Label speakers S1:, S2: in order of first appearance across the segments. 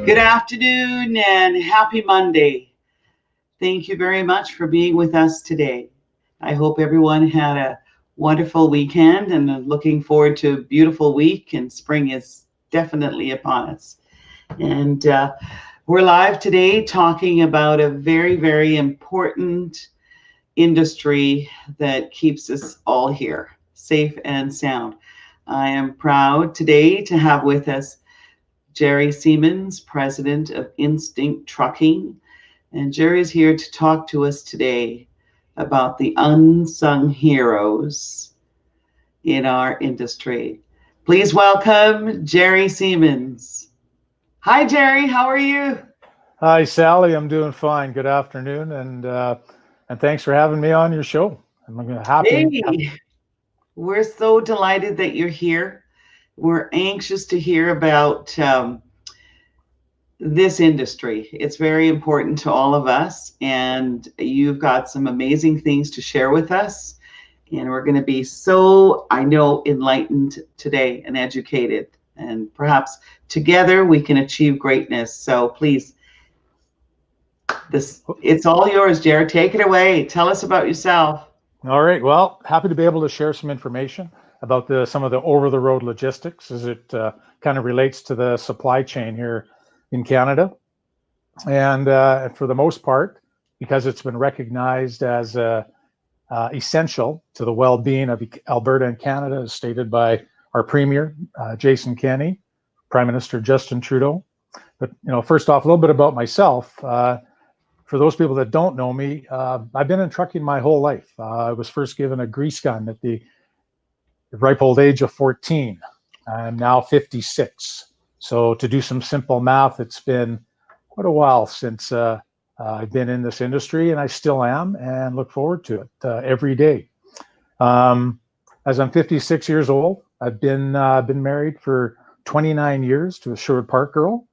S1: Good afternoon and happy Monday. Thank you very much for being with us today. I hope everyone had a wonderful weekend and looking forward to a beautiful week, and spring is definitely upon us. And we're live today talking about a very, very important industry that keeps us all here safe and sound. I am proud today to have with us Jerry Semen, president of Instinct Trucking. And Jerry's here to talk to us today about the unsung heroes in our industry. Please welcome Jerry Semen. Hi, Jerry. How are you?
S2: Hi, Sally. I'm doing fine. Good afternoon, and thanks for having me on your show. I'm happy.
S1: Hey, we're so delighted that you're here. We're anxious to hear about this industry. It's very important to all of us, and you've got some amazing things to share with us. And we're going to be so, I know, enlightened today and educated. And perhaps together we can achieve greatness. So please, it's all yours, Jared. Take it away. Tell us about yourself.
S2: All right. Well, happy to be able to share some information about some of the over-the-road logistics as it kind of relates to the supply chain here in Canada. And for the most part, because it's been recognized as essential to the well-being of Alberta and Canada, as stated by our Premier, Jason Kenney, Prime Minister Justin Trudeau. But, first off, a little bit about myself. For those people that don't know me, I've been in trucking my whole life. I was first given a grease gun at the ripe old age of 14. I'm now 56. So to do some simple math, it's been quite a while since I've been in this industry, and I still am, and look forward to it every day. As I'm 56 years old, I've been married for 29 years to a Sherwood Park girl,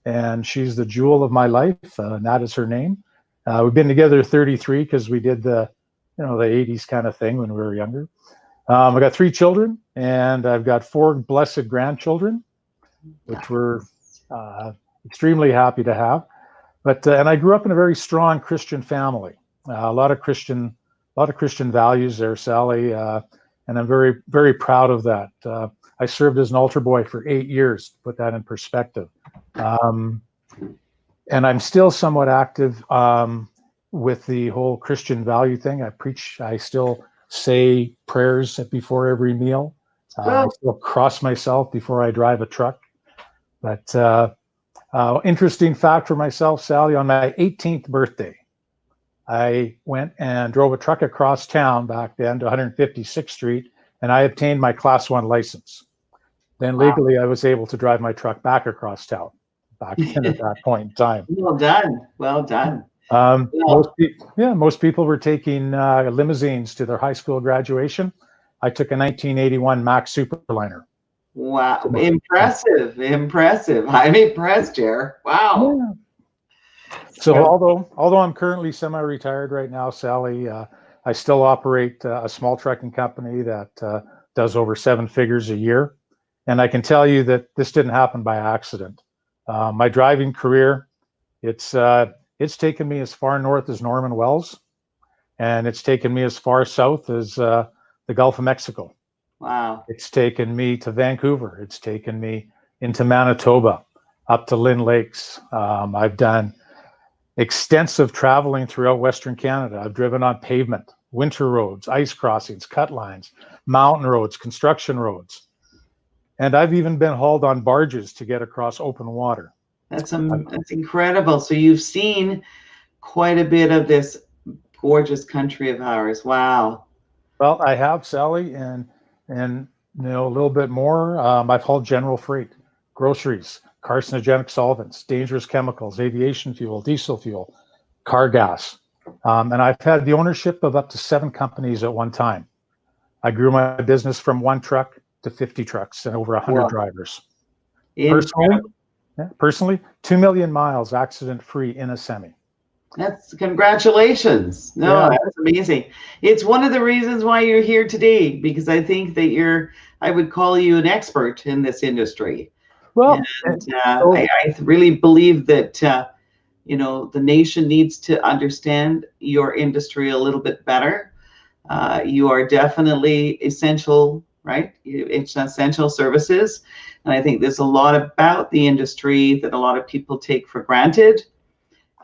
S2: and she's the jewel of my life, and that is her name. We've been together 33 because we did the 80s kind of thing when we were younger. I've got 3 children, and I've got 4 blessed grandchildren, which we're extremely happy to have. But and I grew up in a very strong Christian family, a lot of Christian values there, Sally, and I'm very, very proud of that. I served as an altar boy for 8 years, to put that in perspective. And I'm still somewhat active with the whole Christian value thing. I preach. I still say prayers before every meal. I still cross myself before I drive a truck. But interesting fact for myself, Sally, on my 18th birthday, I went and drove a truck across town back then to 156th Street, and I obtained my Class 1 license. Then legally, I was able to drive my truck back across town back then at that point in time.
S1: Well done. Well done.
S2: Most people were taking limousines to their high school graduation. I took a 1981 Mack Superliner.
S1: Wow. Impressive. I'm impressed, Jer. Wow.
S2: Yeah. So although I'm currently semi-retired right now, Sally, I still operate a small trucking company that does over 7 figures a year. And I can tell you that this didn't happen by accident. My driving career, it's taken me as far north as Norman Wells, and it's taken me as far south as the Gulf of Mexico.
S1: Wow.
S2: It's taken me to Vancouver. It's taken me into Manitoba, up to Lynn Lakes. I've done extensive traveling throughout Western Canada. I've driven on pavement, winter roads, ice crossings, cut lines, mountain roads, construction roads. And I've even been hauled on barges to get across open water.
S1: That's incredible. So you've seen quite a bit of this gorgeous country of ours. Wow.
S2: Well, I have, Sally, and a little bit more. I've hauled general freight, groceries, carcinogenic solvents, dangerous chemicals, aviation fuel, diesel fuel, car gas. And I've had the ownership of up to 7 companies at one time. I grew my business from 1 truck to 50 trucks and over 100 drivers. Personally, 2 million miles accident-free in a semi.
S1: That's congratulations. No, that's amazing. It's one of the reasons why you're here today, because I think that I would call you an expert in this industry.
S2: Well,
S1: And
S2: so
S1: I really believe that the nation needs to understand your industry a little bit better. You are definitely essential, right? It's essential services. And I think there's a lot about the industry that a lot of people take for granted.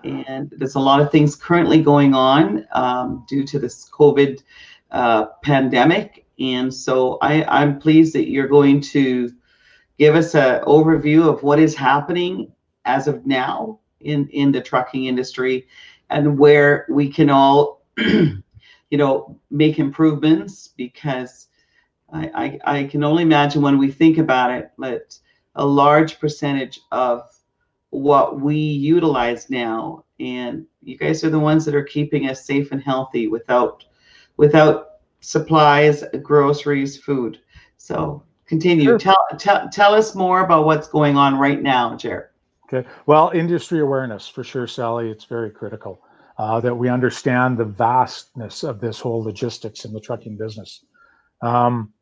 S1: And there's a lot of things currently going on due to this COVID pandemic. And so I'm pleased that you're going to give us an overview of what is happening as of now in the trucking industry and where we can all make improvements, because I can only imagine when we think about it that a large percentage of what we utilize now, and you guys are the ones that are keeping us safe and healthy without supplies, groceries, food. So continue.
S2: sure.
S1: Tell us more about what's going on right now, Jared.
S2: Okay. Well, industry awareness for sure, Sally. It's very critical that we understand the vastness of this whole logistics in the trucking business. Um,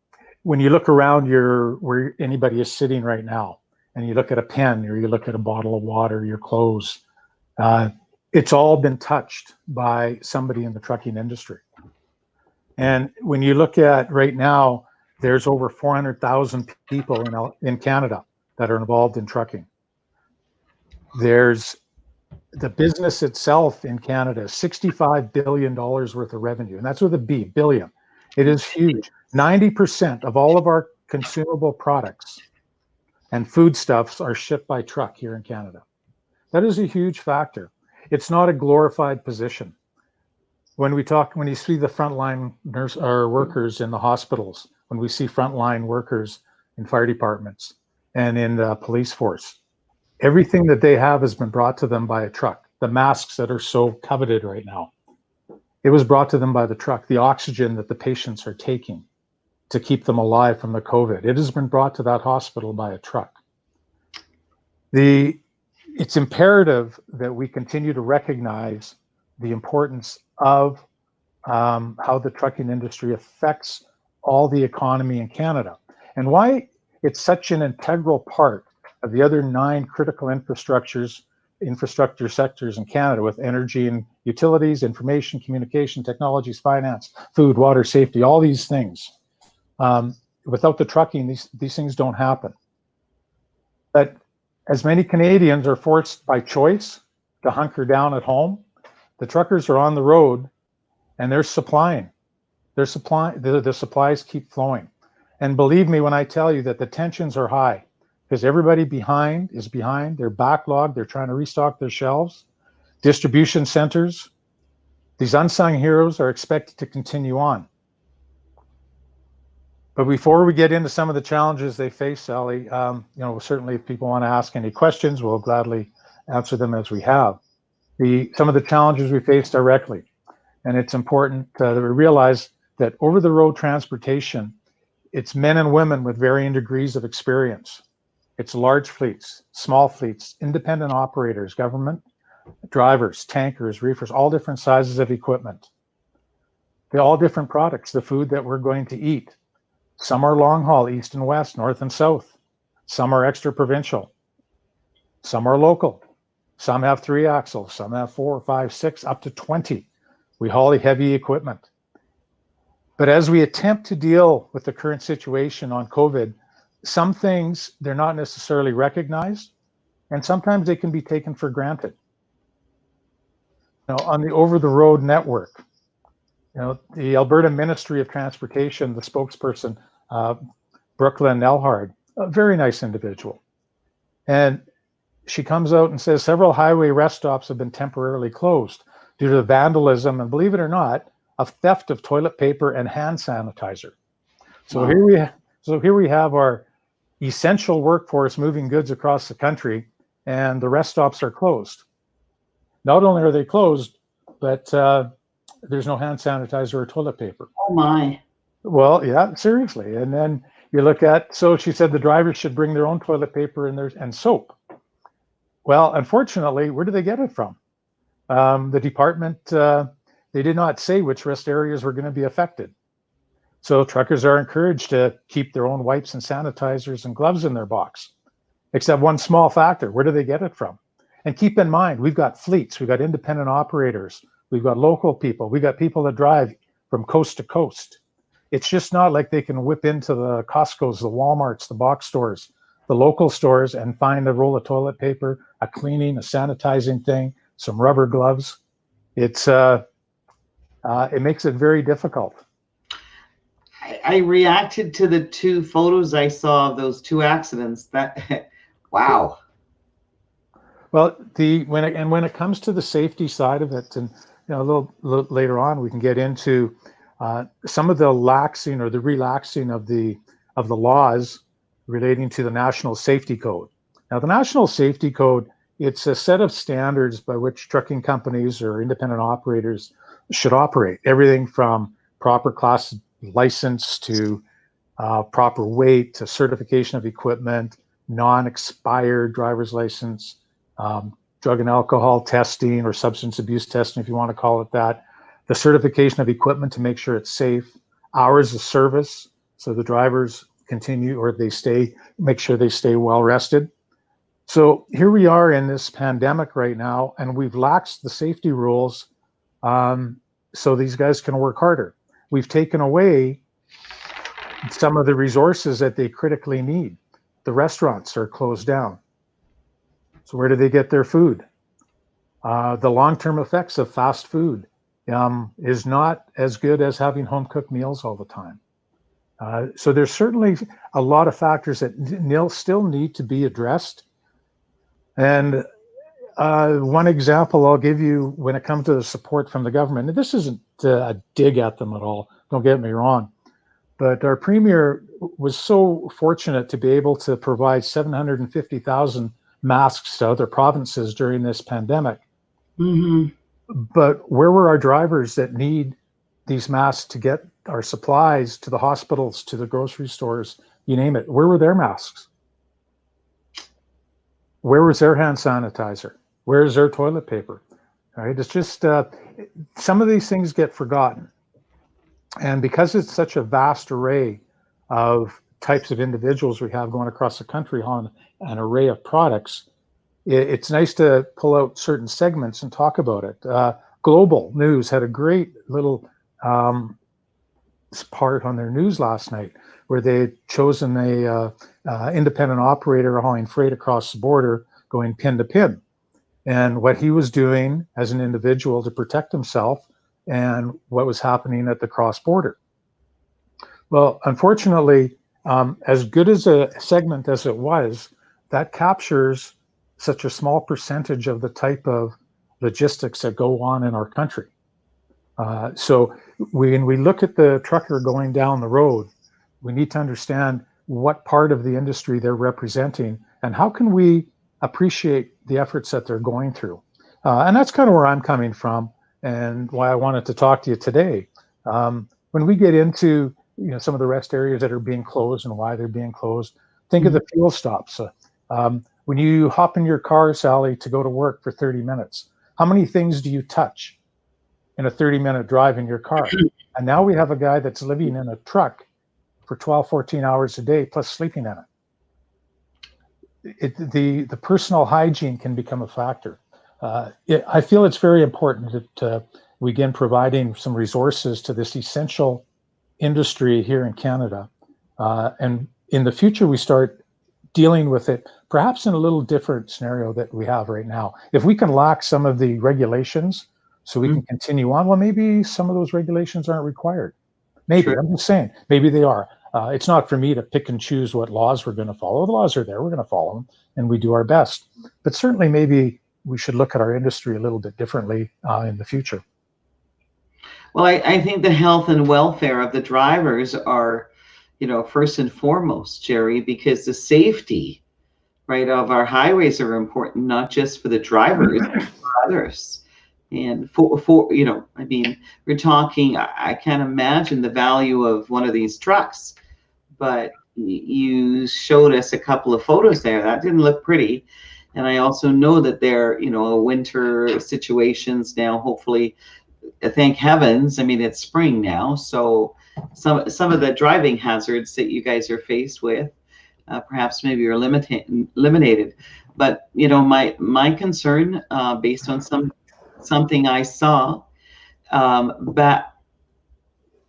S2: when you look around where anybody is sitting right now, and you look at a pen or you look at a bottle of water, your clothes, uh, it's all been touched by somebody in the trucking industry. And when you look at right now, there's over 400,000 people in Canada that are involved in trucking. There's the business itself in Canada, $65 billion worth of revenue, and that's with a B, billion. It is huge. 90% of all of our consumable products and foodstuffs are shipped by truck here in Canada. That is a huge factor. It's not a glorified position. When you see the frontline nurse or workers in the hospitals, when we see frontline workers in fire departments and in the police force, everything that they have has been brought to them by a truck. The masks that are so coveted right now, it was brought to them by the truck. The oxygen that the patients are taking to keep them alive from the COVID, it has been brought to that hospital by a truck. It's imperative that we continue to recognize the importance of how the trucking industry affects all the economy in Canada, and why it's such an integral part of the other 9 critical infrastructure sectors in Canada, with energy and utilities, information, communication, technologies, finance, food, water, safety, all these things. Without the trucking, these things don't happen. But as many Canadians are forced by choice to hunker down at home, the truckers are on the road and they're supplying. The supplies keep flowing. And believe me when I tell you that the tensions are high, because everybody is behind. They're backlogged. They're trying to restock their shelves. Distribution centers, these unsung heroes are expected to continue on. But before we get into some of the challenges they face, Sally, certainly if people want to ask any questions, we'll gladly answer them as we have. Some of the challenges we face directly, and it's important that we realize that over the road transportation, it's men and women with varying degrees of experience. It's large fleets, small fleets, independent operators, government, drivers, tankers, reefers, all different sizes of equipment. They're all different products, the food that we're going to eat. Some are long haul, east and west, north and south. Some are extra provincial. Some are local. Some have 3 axles. Some have 4, 5, 6, up to 20. We haul heavy equipment. But as we attempt to deal with the current situation on COVID, some things, they're not necessarily recognized, and sometimes they can be taken for granted. On the over-the-road network, the Alberta Ministry of Transportation, the spokesperson, Brooklyn Nelhard, a very nice individual. And she comes out and says several highway rest stops have been temporarily closed due to the vandalism, and believe it or not, of theft of toilet paper and hand sanitizer. So wow. Here we have our essential workforce moving goods across the country, and the rest stops are closed. Not only are they closed, but there's no hand sanitizer or toilet paper.
S1: Oh my.
S2: Well, yeah, seriously. And then you look at, so she said the drivers should bring their own toilet paper and soap. Well, unfortunately, where do they get it from? The department, they did not say which rest areas were going to be affected. So truckers are encouraged to keep their own wipes and sanitizers and gloves in their box. except one small factor. Where do they get it from? And keep in mind, we've got fleets, we've got independent operators, we've got local people, we've got people that drive from coast to coast. It's just not like they can whip into the Costco's, the Walmarts, the box stores, the local stores and find a roll of toilet paper, a cleaning, a sanitizing thing, some rubber gloves. It makes it very difficult.
S1: I reacted to the two photos I saw of those two accidents. That wow.
S2: Well, when it comes to the safety side of it, and a little later on, we can get into some of the laxing or the relaxing of the laws relating to the National Safety Code. Now, the National Safety Code, it's a set of standards by which trucking companies or independent operators should operate. Everything from proper class license to proper weight to certification of equipment, non-expired driver's license, drug and alcohol testing or substance abuse testing, if you want to call it that, the certification of equipment to make sure it's safe, hours of service, so the drivers continue or make sure they stay well rested. So here we are in this pandemic right now, and we've laxed the safety rules so these guys can work harder. We've taken away some of the resources that they critically need. The restaurants are closed down. So where do they get their food? The long-term effects of fast food is not as good as having home-cooked meals all the time. So there's certainly a lot of factors that still need to be addressed. And one example I'll give you when it comes to the support from the government, and this isn't a dig at them at all, don't get me wrong, but our premier was so fortunate to be able to provide 750,000 masks to other provinces during this pandemic.
S1: Mm-hmm.
S2: But where were our drivers that need these masks to get our supplies to the hospitals, to the grocery stores, you name it? Where were their masks? Where was their hand sanitizer? Where is their toilet paper? All right, it's just some of these things get forgotten. And because it's such a vast array of types of individuals we have going across the country on an array of products, it's nice to pull out certain segments and talk about it. Global News had a great little part on their news last night where they had chosen a independent operator hauling freight across the border going pin to pin, and what he was doing as an individual to protect himself and what was happening at the cross border. Well, unfortunately, as good as a segment as it was, that captures such a small percentage of the type of logistics that go on in our country. So when we look at the trucker going down the road, we need to understand what part of the industry they're representing and how can we appreciate the efforts that they're going through. And that's kind of where I'm coming from and why I wanted to talk to you today. When we get into some of the rest areas that are being closed and why they're being closed, think of the fuel stops. When you hop in your car, Sally, to go to work for 30 minutes, how many things do you touch in a 30-minute drive in your car? And now we have a guy that's living in a truck for 12, 14 hours a day, plus sleeping in it. The personal hygiene can become a factor. I feel it's very important that we begin providing some resources to this essential industry here in Canada. And in the future, we start dealing with it perhaps in a little different scenario that we have right now. If we can lack some of the regulations so we can continue on, well, maybe some of those regulations aren't required. Maybe, I'm just saying, maybe they are. It's not for me to pick and choose what laws we're going to follow. The laws are there, we're going to follow them, and we do our best. But certainly maybe we should look at our industry a little bit differently in the future.
S1: Well, I think the health and welfare of the drivers are, first and foremost, Jerry, because the safety, right, of our highways are important, not just for the drivers, but for others. And for I mean, we're talking, I can't imagine the value of one of these trucks, but you showed us a couple of photos there. That didn't look pretty. And I also know that they're, winter situations now, hopefully, thank heavens. I mean, it's spring now. So some of the driving hazards that you guys are faced with perhaps maybe you're eliminated. But my concern, based on something I saw back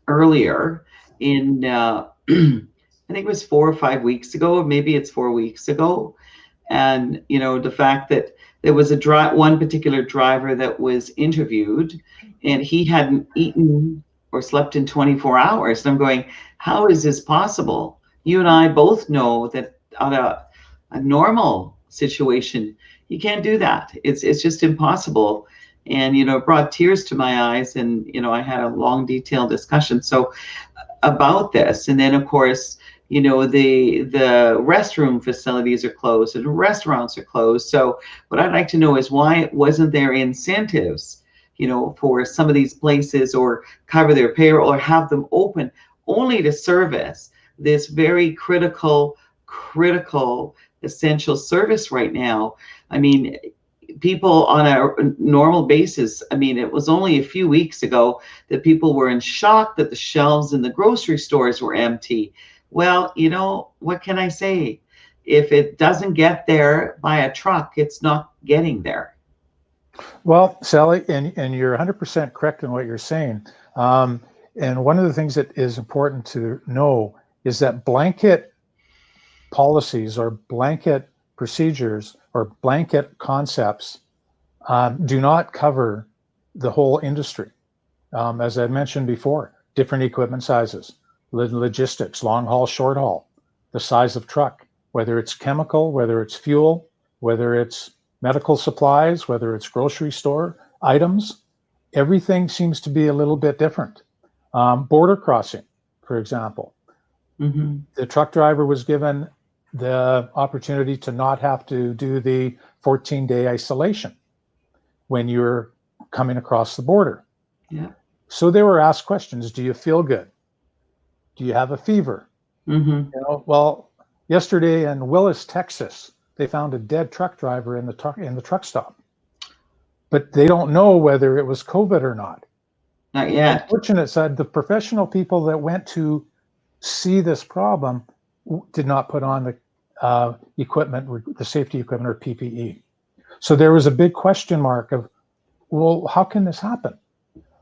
S1: earlier in, I think it was 4 or 5 weeks ago, maybe it's 4 weeks ago, and the fact that there was one particular driver that was interviewed, and he hadn't eaten or slept in 24 hours. And I'm going, how is this possible? You and I both know that on a normal situation, you can't do that. It's just impossible. And it brought tears to my eyes, and I had a long, detailed discussion about this. And then, of course, the restroom facilities are closed and restaurants are closed. So what I'd like to know is, why wasn't there incentives, for some of these places, or cover their payroll, or have them open only to service this very critical essential service right now? I mean, people on a normal basis, I mean, it was only a few weeks ago that people were in shock that the shelves in the grocery stores were empty. Well, what can I say? If it doesn't get there by a truck, it's not getting there.
S2: Well, Sally, and you're 100% correct in what you're saying. And one of the things that is important to know is that blanket policies, or blanket procedures, or blanket concepts do not cover the whole industry. As I mentioned before, different equipment sizes, logistics, long haul, short haul, the size of truck, whether it's chemical, whether it's fuel, whether it's medical supplies, whether it's grocery store items, everything seems to be a little bit different. Border crossing, for example.
S1: Mm-hmm.
S2: The truck driver was given the opportunity to not have to do the 14-day isolation when you're coming across the border.
S1: Yeah.
S2: So they were asked questions. Do you feel good? Do you have a fever?
S1: Mm-hmm.
S2: Well, yesterday in Willis, Texas, they found a dead truck driver in the truck stop, but they don't know whether it was COVID or not.
S1: Not yet.
S2: Unfortunate side, the professional people that went to see this problem did not put on the equipment, the safety equipment, or PPE. So there was a big question mark of, well, how can this happen?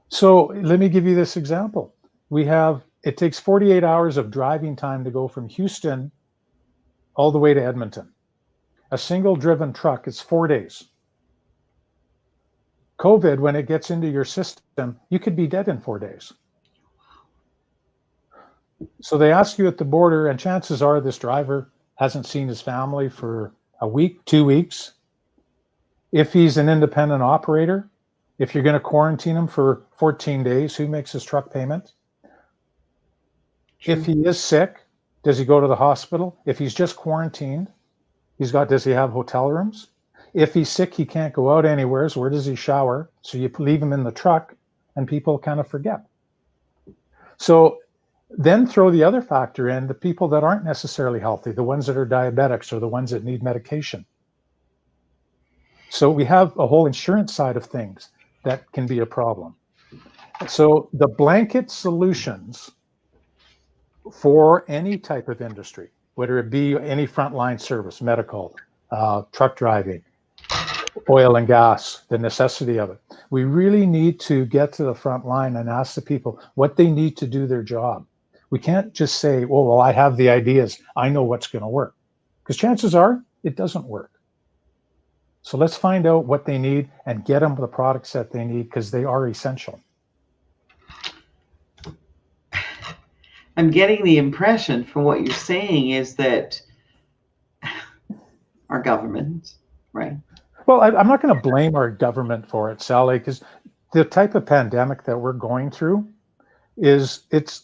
S2: So let me give you this example. It takes 48 hours of driving time to go from Houston all the way to Edmonton. A single driven truck, it's 4 days. COVID, when it gets into your system, you could be dead in 4 days. So they ask you at the border, and chances are this driver hasn't seen his family for a week, 2 weeks. If he's an independent operator, if you're going to quarantine him for 14 days, who makes his truck payment? True. If he is sick, does he go to the hospital? If he's just quarantined, does he have hotel rooms? If he's sick, he can't go out anywhere. So where does he shower? So you leave him in the truck, and people kind of forget. So then throw the other factor in, the people that aren't necessarily healthy, the ones that are diabetics, or the ones that need medication. So we have a whole insurance side of things that can be a problem. So the blanket solutions for any type of industry, whether it be any frontline service, medical, truck driving, oil and gas, the necessity of it. We really need to get to the front line and ask the people what they need to do their job. We can't just say, oh, well, I have the ideas, I know what's going to work. Because chances are it doesn't work. So let's find out what they need and get them the products that they need, because they are essential.
S1: I'm getting the impression from what you're saying is that our government, right?
S2: Well, I'm not going to blame our government for it, Sally, because the type of pandemic that we're going through it's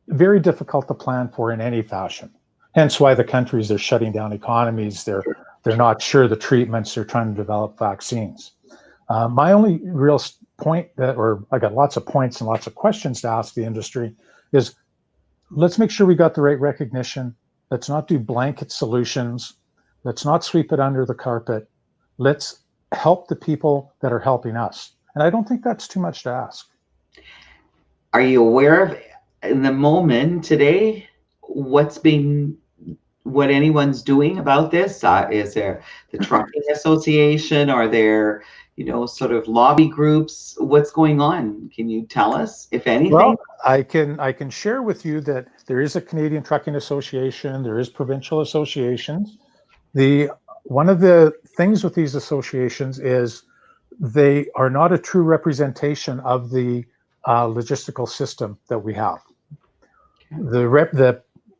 S2: very difficult to plan for in any fashion. Hence why the countries are shutting down economies. They're not sure the treatments. They're trying to develop vaccines. My only real point I got lots of points and lots of questions to ask the industry is, let's make sure we got the right recognition. Let's not do blanket solutions. Let's not sweep it under the carpet. Let's help the people that are helping us. And I don't think that's too much to ask.
S1: Are you aware of, in the moment today, what's being what anyone's doing about this? Is there the trucking association? Are there, sort of lobby groups? What's going on? Can you tell us, if anything?
S2: Well, I can share with you that there is a Canadian Trucking Association, there is provincial associations. The One of the things with these associations is they are not a true representation of the logistical system that we have.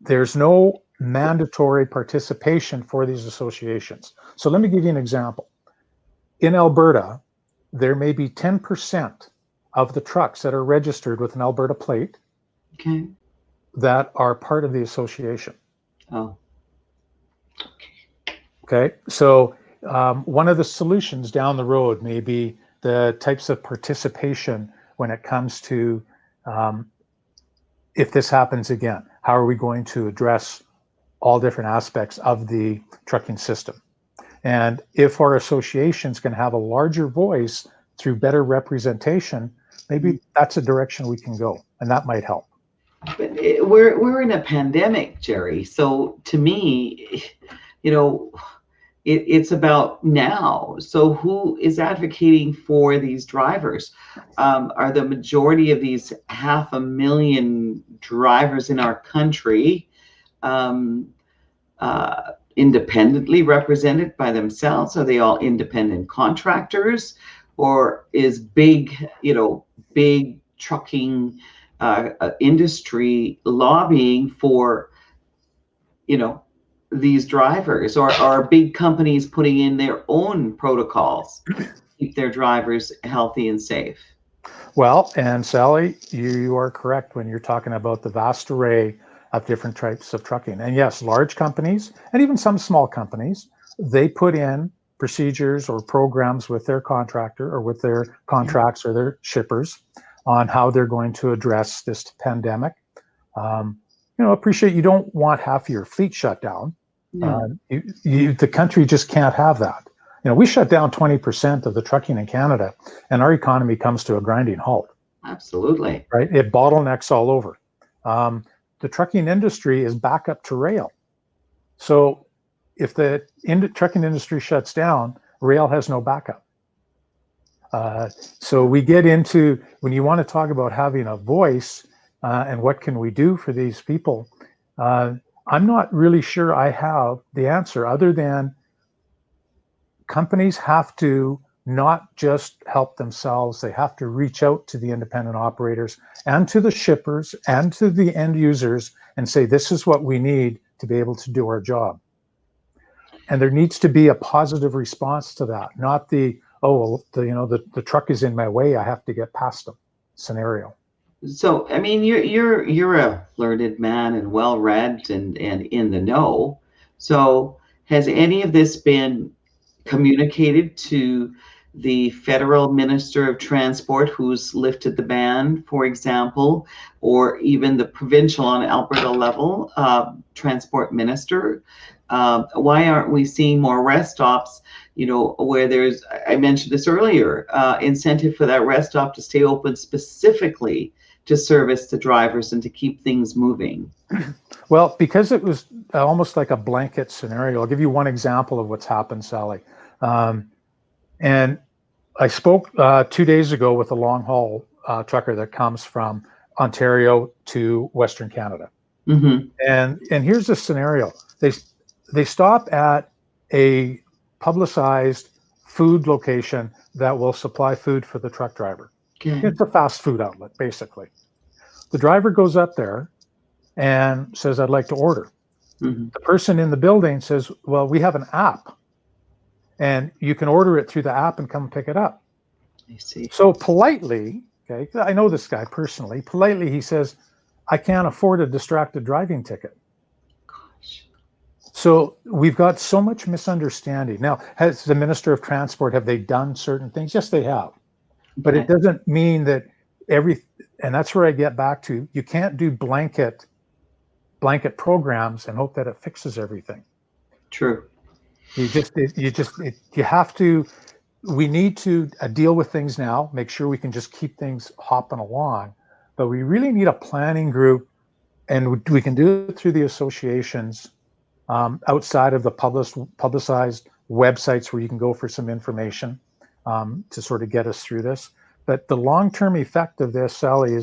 S2: There's no mandatory participation for these associations. So let me give you an example. In Alberta, there may be 10% of the trucks that are registered with an Alberta plate
S1: Okay.
S2: that are part of the association.
S1: Oh,
S2: Okay, so one of the solutions down the road may be the types of participation when it comes to if this happens again, how are we going to address all different aspects of the trucking system? And if our associations can have a larger voice through better representation, maybe that's a direction we can go, and that might help.
S1: but we're in a pandemic, Jerry. So to me, you know, it's about now. So who is advocating for these drivers? Are the majority of these 500,000 drivers in our country um, independently represented by themselves? Are they all independent contractors, or is big trucking industry lobbying for you know these drivers, or are big companies putting in their own protocols to keep their drivers healthy and safe?
S2: Well, and Sally, you are correct when you're talking about the vast array of different types of trucking. And yes, large companies and even some small companies, they put in procedures or programs with their contractor or with their contracts or their shippers on how they're going to address this pandemic. Um, appreciate you don't want half your fleet shut down.
S1: No,
S2: The country just can't have that. We shut down 20% of the trucking in Canada, and our economy comes to a grinding halt.
S1: absolutely.
S2: Right? It bottlenecks all over. The trucking industry is back up to rail. So if the trucking industry shuts down, rail has no backup. So we get into, when you want to talk about having a voice and what can we do for these people, I'm not really sure I have the answer, other than companies have to not just help themselves, they have to reach out to the independent operators and to the shippers and to the end users and say, this is what we need to be able to do our job. And there needs to be a positive response to that, not the, oh, well, the truck is in my way, I have to get past them scenario.
S1: So I mean, you're a learned man and well read and in the know. So has any of this been communicated to the federal minister of transport, who's lifted the ban, for example, or even the provincial on Alberta level transport minister? Why aren't we seeing more rest stops? Where there's, I mentioned this earlier, incentive for that rest stop to stay open specifically to service the drivers and to keep things moving.
S2: Well, because it was almost like a blanket scenario, I'll give you one example of what's happened, Sally. And I spoke 2 days ago with a long haul trucker that comes from Ontario to Western Canada.
S1: Mm-hmm.
S2: And here's the scenario. They stop at a publicized food location that will supply food for the truck driver.
S1: Okay.
S2: It's a fast food outlet, basically. The driver goes up there and says, I'd like to order.
S1: Mm-hmm.
S2: The person in the building says, well, we have an app and you can order it through the app and come pick it up.
S1: I see.
S2: So politely, okay, I know this guy personally, politely he says, I can't afford a distracted driving ticket.
S1: Gosh.
S2: So we've got so much misunderstanding. Now, has the Minister of Transport, have they done certain things? Yes, they have. But
S1: Okay.
S2: it doesn't mean that and that's where I get back to, you can't do blanket programs and hope that it fixes everything.
S1: True.
S2: You have to, we need to deal with things now, make sure we can just keep things hopping along, but we really need a planning group, and we can do it through the associations outside of the publicized websites where you can go for some information to sort of get us through this. But the long-term effect of this, Sally,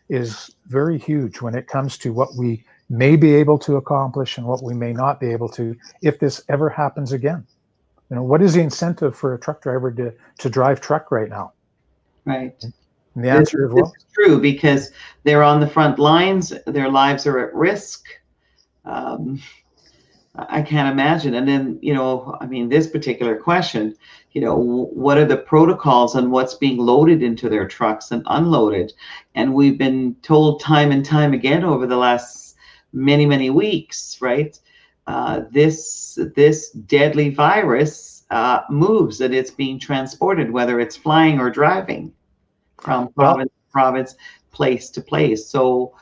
S2: is very huge when it comes to what we may be able to accomplish and what we may not be able to if this ever happens again. You know, what is the incentive for a truck driver to drive truck right now?
S1: Right.
S2: And the
S1: This,
S2: answer is,
S1: this
S2: well,
S1: is true because they're on the front lines. Their lives are at risk. Um, I can't imagine. And then, I mean, this particular question, what are the protocols on what's being loaded into their trucks and unloaded? And we've been told time and time again over the last many, many weeks, right? This deadly virus moves, and it's being transported, whether it's flying or driving from
S2: well,
S1: province to province, place to place. So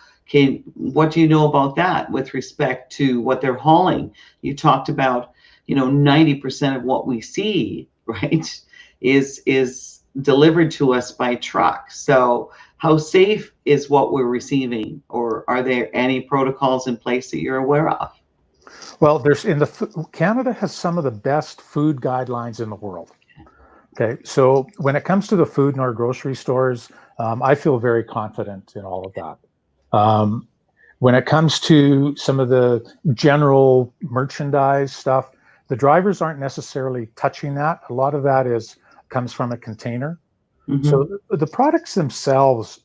S1: what do you know about that with respect to what they're hauling? You talked about, 90% of what we see, right, is delivered to us by truck. So how safe is what we're receiving, or are there any protocols in place that you're aware of?
S2: well, Canada has some of the best food guidelines in the world. Okay, so when it comes to the food in our grocery stores, I feel very confident in all of that. When it comes to some of the general merchandise stuff, the drivers aren't necessarily touching that. A lot of that comes from a container.
S1: Mm-hmm.
S2: So the products themselves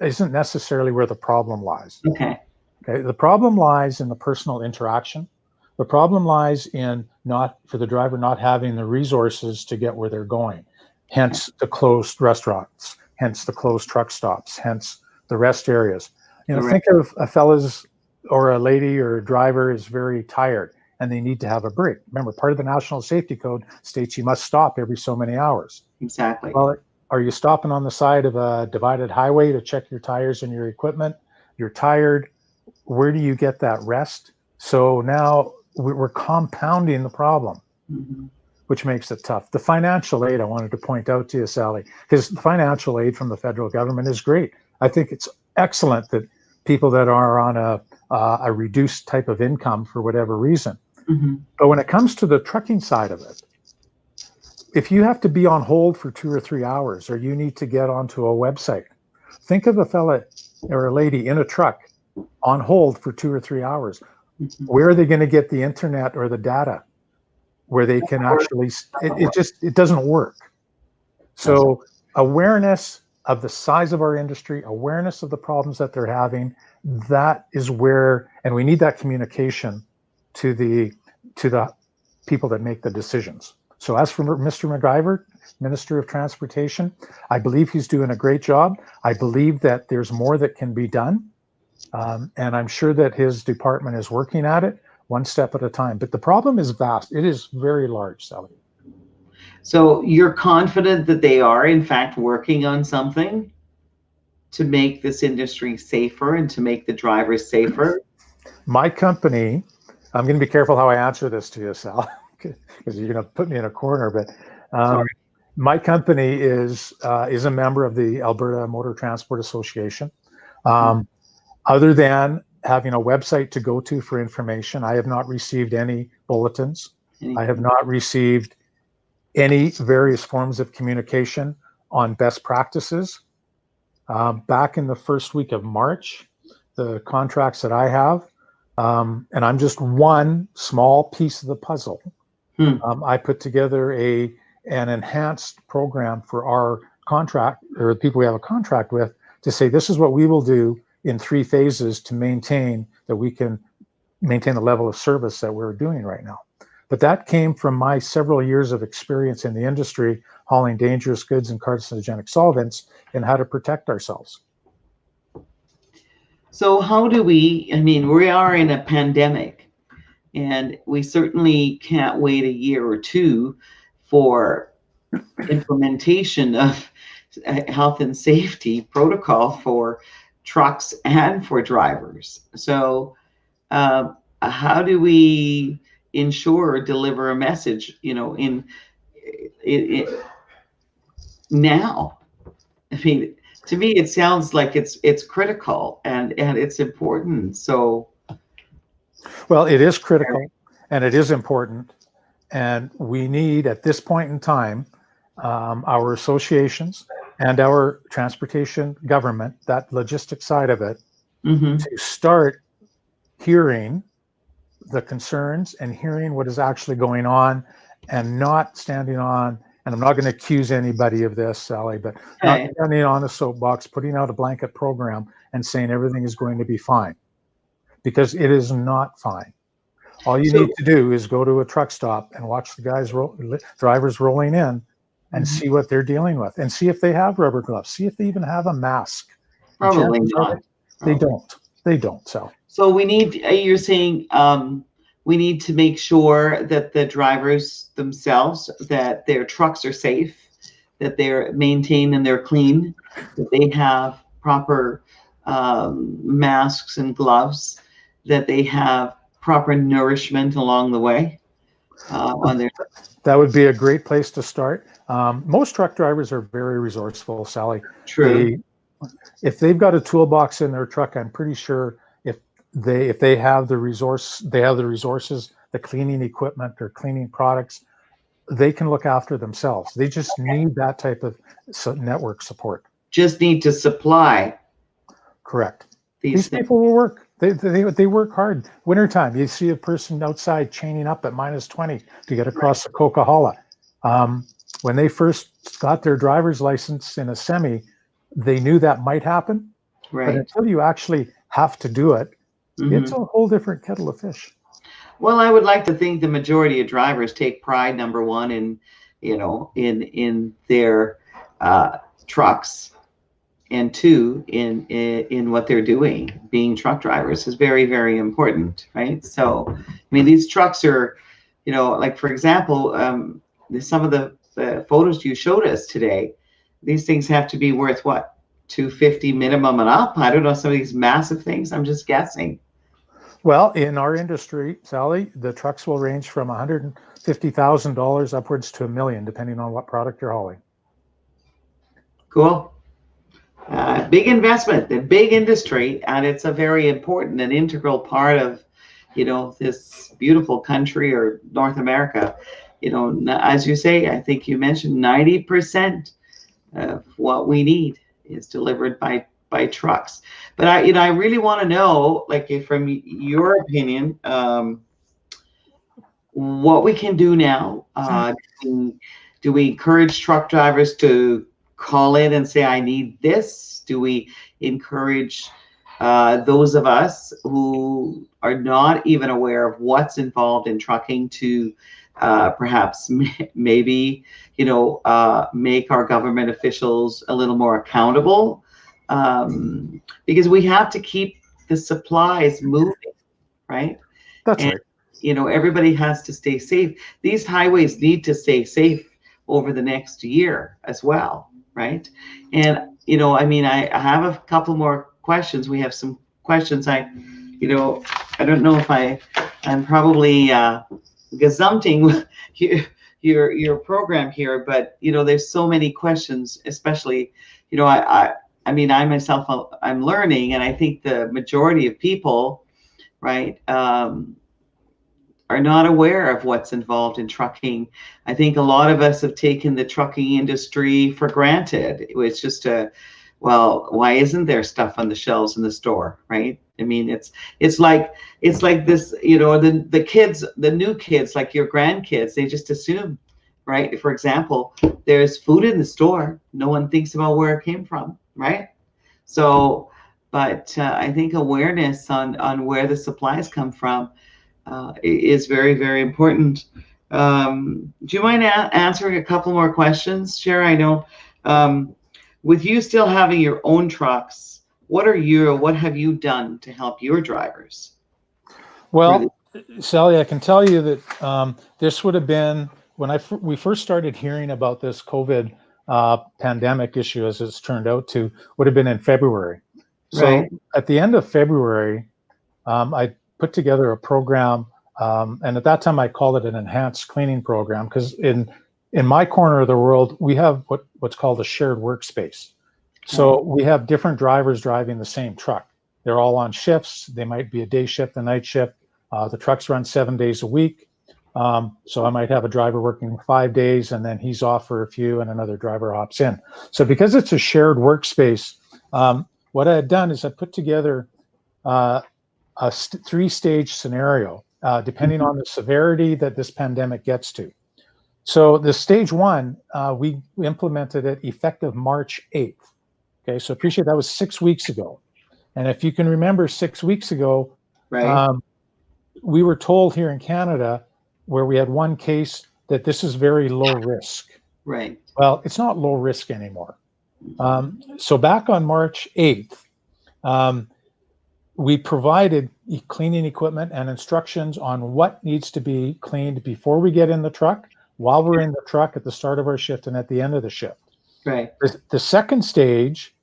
S2: isn't necessarily where the problem lies.
S1: Okay.
S2: Okay, the problem lies in the personal interaction. The problem lies in not for the driver not having the resources to get where they're going.
S1: Okay.
S2: Hence the closed restaurants, hence the closed truck stops, hence the rest areas. You know,
S1: Correct.
S2: think of a fella's or a lady or a driver is very tired and they need to have a break. Remember, part of the National Safety Code states you must stop every so many hours.
S1: Exactly.
S2: Well, are you stopping on the side of a divided highway to check your tires and your equipment? You're tired. Where do you get that rest? So now we're compounding the problem,
S1: Mm-hmm.
S2: which makes it tough. The financial aid I wanted to point out to you, Sally, because the financial aid from the federal government is great. I think it's excellent that people that are on a reduced type of income for whatever reason.
S1: Mm-hmm.
S2: But when it comes to the trucking side of it, if you have to be on hold for 2 or 3 hours, or you need to get onto a website, think of a fella or a lady in a truck on hold for 2 or 3 hours.
S1: Mm-hmm.
S2: Where are they going to get the internet or the data where they can actually, it doesn't work. So awareness of the size of our industry, awareness of the problems that they're having, that is where, and we need that communication to the people that make the decisions. So as for Mr. McIver, Minister of Transportation, I believe he's doing a great job. I believe that there's more that can be done. And I'm sure that his department is working at it one step at a time. But the problem is vast. It is very large, Sally.
S1: So you're confident that they are, in fact, working on something to make this industry safer and to make the drivers safer?
S2: My company, I'm going to be careful how I answer this to you, Sal, because you're going to put me in a corner. But
S1: Sorry.
S2: my company is a member of the Alberta Motor Transport Association. Other than having a website to go to for information, I have not received any bulletins. I have not received any various forms of communication on best practices. Back in the first week of March, the contracts that I have, and I'm just one small piece of the puzzle. I put together an enhanced program for our contract, or the people we have a contract with, to say this is what we will do in 3 phases to maintain that we can maintain the level of service that we're doing right now. But that came from my several years of experience in the industry, hauling dangerous goods and carcinogenic solvents, and how to protect ourselves.
S1: So how do we, I mean, we are in a pandemic, and we certainly can't wait a year or two for implementation of health and safety protocol for trucks and for drivers. So how do we ensure or deliver a message, in now? I mean, to me, it sounds like it's critical and it's important. So,
S2: well, it is critical. and it is important. And we need, at this point in time, our associations and our transportation government, that logistic side of it,
S1: Mm-hmm.
S2: to start hearing the concerns and hearing what is actually going on, and not standing on, and I'm not going to accuse anybody of this, Sally, but not
S1: Okay.
S2: standing on a soapbox, putting out a blanket program and saying everything is going to be fine, because it is not fine. All you need
S1: So,
S2: to do is go to a truck stop and watch the drivers rolling in, and
S1: mhm,
S2: see what they're dealing with, and see if they have rubber gloves, see if they even have a mask. And
S1: probably
S2: chances are
S1: not.
S2: they
S1: Probably.
S2: don't. They don't. So
S1: So we need, you're saying, we need to make sure that the drivers themselves, that their trucks are safe, that they're maintained and they're clean, that they have proper masks and gloves, that they have proper nourishment along the way on their.
S2: that would be a great place to start. Most truck drivers are very resourceful, Sally.
S1: True.
S2: They, if they've got a toolbox in their truck, I'm pretty sure if they have the resources, the cleaning equipment or cleaning products, they can look after themselves. They just need that type of network support.
S1: Just need to supply
S2: Correct.
S1: these
S2: These
S1: things.
S2: people will work. They work hard. Wintertime, you see a person outside chaining up at -20 to get across the Coquihalla. Um, when they first got their driver's license in a semi, they knew that might happen. But
S1: Right.
S2: until you actually have to do it, it's
S1: Hmm.
S2: a whole different kettle of fish.
S1: Well, I would like to think the majority of drivers take pride, number one, in, in their trucks, and two, in what they're doing. Being truck drivers is very, very important, right? So, I mean, these trucks are, like for example, some of the photos you showed us today. These things have to be worth what, 250 minimum and up? I don't know, some of these massive things. I'm just guessing.
S2: Well, in our industry, Sally, the trucks will range from $150,000 upwards to $1 million, depending on what product you're hauling.
S1: Cool. Big investment, a big industry, and it's a very important and integral part of, this beautiful country, or North America. As you say, I think you mentioned 90% of what we need is delivered by trucks. But I really want to know, like, if from your opinion, what we can do now. Do we encourage truck drivers to call in and say, I need this? Do we encourage those of us who are not even aware of what's involved in trucking to perhaps maybe, make our government officials a little more accountable? Because we have to keep the supplies moving, right?
S2: That's
S1: And
S2: right.
S1: everybody has to stay safe. These highways need to stay safe over the next year as well, right? And I mean, I have a couple more questions. We have some questions. I don't know if I'm probably gazumping your program here, but there's so many questions, especially, I mean, I myself, I'm learning, and I think the majority of people, right, are not aware of what's involved in trucking. I think a lot of us have taken the trucking industry for granted. It's just well, why isn't there stuff on the shelves in the store, right? I mean, it's like this, the kids, the new kids, like your grandkids, they just assume, right? For example, there's food in the store. No one thinks about where it came from, right? So, but I think awareness on where the supplies come from is very, very important. Do you mind answering a couple more questions, Shara? I know, with you still having your own trucks, what have you done to help your drivers? Really?
S2: Well, Sally, I can tell you that this would have been when we first started hearing about this COVID pandemic issue, as it's turned out to, would have been in February. So
S1: Right.
S2: at the end of February, I put together a program, and at that time I called it an enhanced cleaning program, because in my corner of the world we have what's called a shared workspace.
S1: Okay.
S2: So we have different drivers driving the same truck. They're all on shifts. They might be a day shift, a night shift. The trucks run 7 days a week. So I might have a driver working 5 days and then he's off for a few and another driver hops in. So because it's a shared workspace, what I had done is I put together a three-stage scenario, depending on the severity that this pandemic gets to. So the stage one, we implemented it effective March 8th. Okay, so appreciate that was 6 weeks ago. And if you can remember 6 weeks ago,
S1: Right.
S2: We were told here in Canada, where we had one case, that this is very low risk.
S1: Right.
S2: Well, it's not low risk anymore. So back on March 8th, we provided cleaning equipment and instructions on what needs to be cleaned before we get in the truck, while we're in the truck at the start of our shift and at the end of the shift.
S1: Right.
S2: The second stage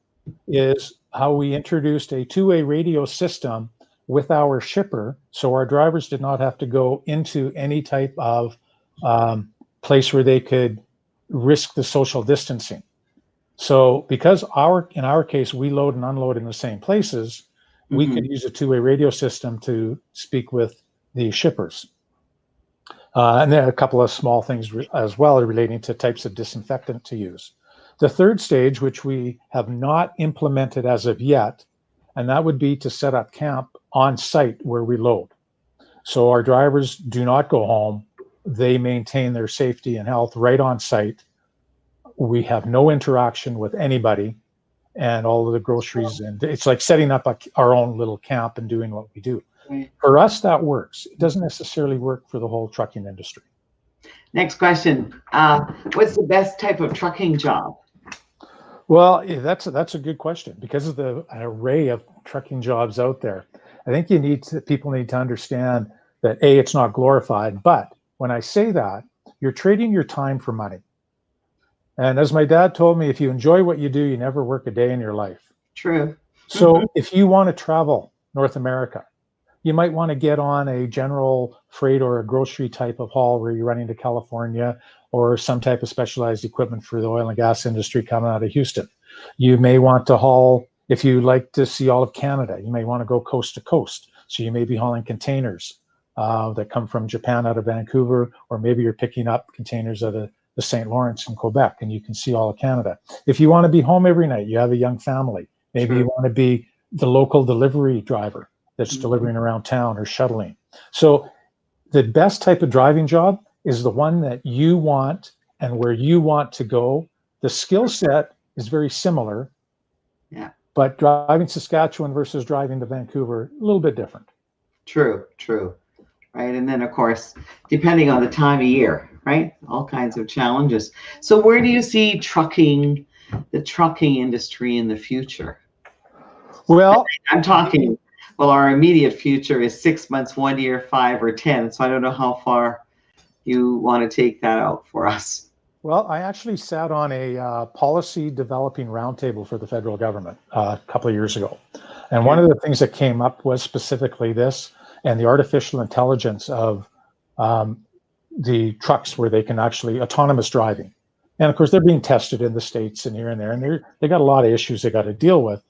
S2: is how we introduced a two-way radio system with our shipper, so our drivers did not have to go into any type of place where they could risk the social distancing. So because in our case, we load and unload in the same places, we could use a two-way radio system to speak with the shippers. And then a couple of small things as well relating to types of disinfectant to use. The third stage, which we have not implemented as of yet, and that would be to set up camp on site where we load. So our drivers do not go home. They maintain their safety and health right on site. We have no interaction with anybody and all of the groceries. And it's like setting up our own little camp and doing what we do. Right. For us, that works. It doesn't necessarily work for the whole trucking industry.
S1: Next question. What's the best type of trucking job?
S2: Well, that's a good question because of the array of trucking jobs out there. I think people need to understand that A, it's not glorified, but when I say that, you're trading your time for money. And as my dad told me, if you enjoy what you do, you never work a day in your life.
S1: True.
S2: So if you want to travel North America, you might want to get on a general freight or a grocery type of haul where you're running to California, or some type of specialized equipment for the oil and gas industry coming out of Houston. You may want to haul, if you like to see all of Canada, you may want to go coast to coast. So you may be hauling containers that come from Japan out of Vancouver, or maybe you're picking up containers out of the St. Lawrence in Quebec, and you can see all of Canada. If you want to be home every night, you have a young family, maybe you want to be the local delivery driver that's delivering around town or shuttling. So the best type of driving job is the one that you want and where you want to go. The skill set is very similar, but driving Saskatchewan versus driving to Vancouver, a little bit different.
S1: True. Right. And then, of course, depending on the time of year, right? All kinds of challenges. So where do you see the trucking industry in the future?
S2: Well,
S1: I'm talking, our immediate future is 6 months, 1 year, 5 or 10. So I don't know how far you want to take that out for us.
S2: Well, I actually sat on a policy developing roundtable for the federal government a couple of years ago. And one of the things that came up was specifically this and the artificial intelligence of the trucks where they can actually autonomous driving. And of course, they're being tested in the States and here and there, and they got a lot of issues they got to deal with.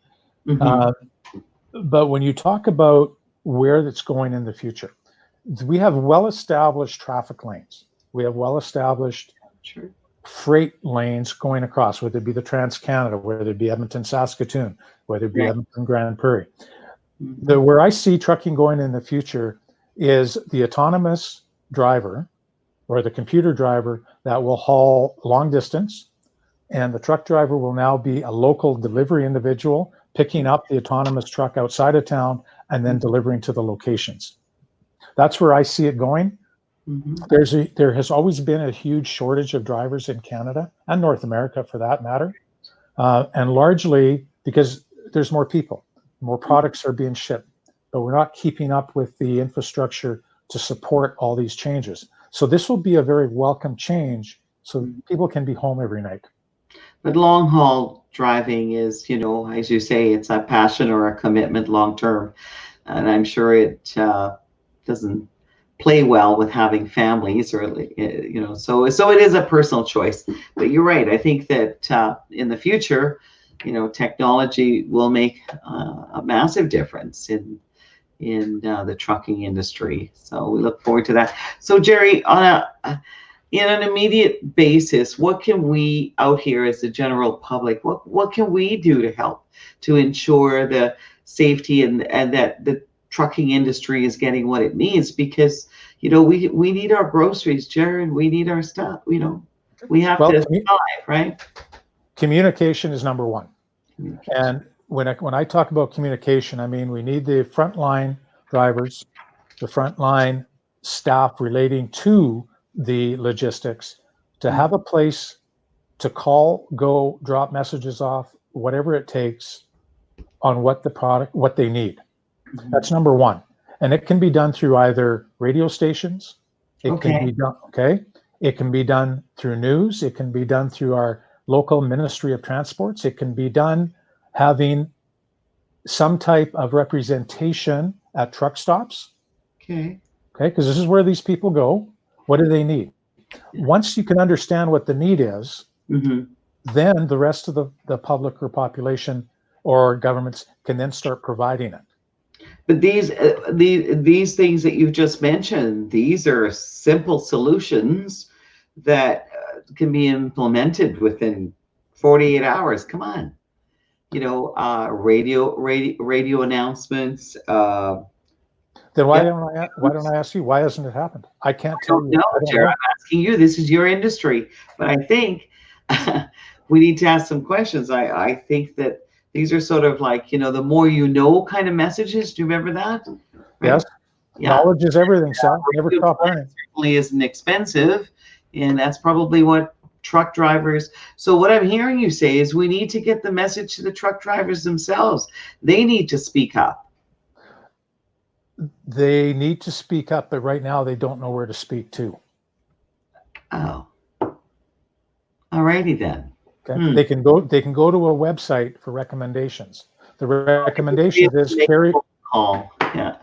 S2: But when you talk about where it's going in the future, we have well-established traffic lanes. We have well-established freight lanes going across, whether it be the Trans-Canada, whether it be Edmonton, Saskatoon, whether it be Edmonton, Grand Prairie. Where I see trucking going in the future is the autonomous driver or the computer driver that will haul long distance, and the truck driver will now be a local delivery individual picking up the autonomous truck outside of town and then delivering to the locations. That's where I see it going. There has always been a huge shortage of drivers in Canada and North America for that matter. And largely because there's more people, more products are being shipped, but we're not keeping up with the infrastructure to support all these changes. So this will be a very welcome change so people can be home every night.
S1: But long haul driving is, as you say, it's a passion or a commitment long term. And I'm sure it doesn't play well with having families or, so it is a personal choice. But you're right. I think that in the future, technology will make a massive difference in in the trucking industry. So we look forward to that. So Jerry, on in an immediate basis, what can we out here as the general public, what can we do to help to ensure the safety and that the trucking industry is getting what it needs? Because, we need our groceries, Jerry, and we need our stuff, we have
S2: Well,
S1: to survive, right?
S2: communication is number one. And when I talk about communication, I mean, we need the frontline drivers, the frontline staff relating to the logistics to have a place to call, go, drop messages off, whatever it takes on what they need. That's number one. And it can be done through either radio stations. It can be done, okay? It can be done through news. It can be done through our local Ministry of Transports. It can be done having some type of representation at truck stops. Okay, because this is where these people go. What do they need? Once you can understand what the need is, then the rest of the public or population or governments can then start providing it.
S1: But these things that you've just mentioned, these are simple solutions that can be implemented within 48 hours. Come on, radio announcements.
S2: Then why don't I ask you, why hasn't it happened? I can't tell you.
S1: No, Jared, I'm asking you. This is your industry, but I think we need to ask some questions. I think that these are sort of like, the more you know kind of messages. Do you remember that? Right?
S2: Yes. Yeah. Knowledge is everything, Sal. Never stop learning.
S1: Certainly isn't expensive, and that's probably what truck drivers. So what I'm hearing you say is we need to get the message to the truck drivers themselves. They need to speak up.
S2: They need to speak up, but right now they don't know where to speak to.
S1: Oh. All righty then.
S2: Okay. They can go to a website for recommendations. The recommendation is carry
S1: call. Yeah.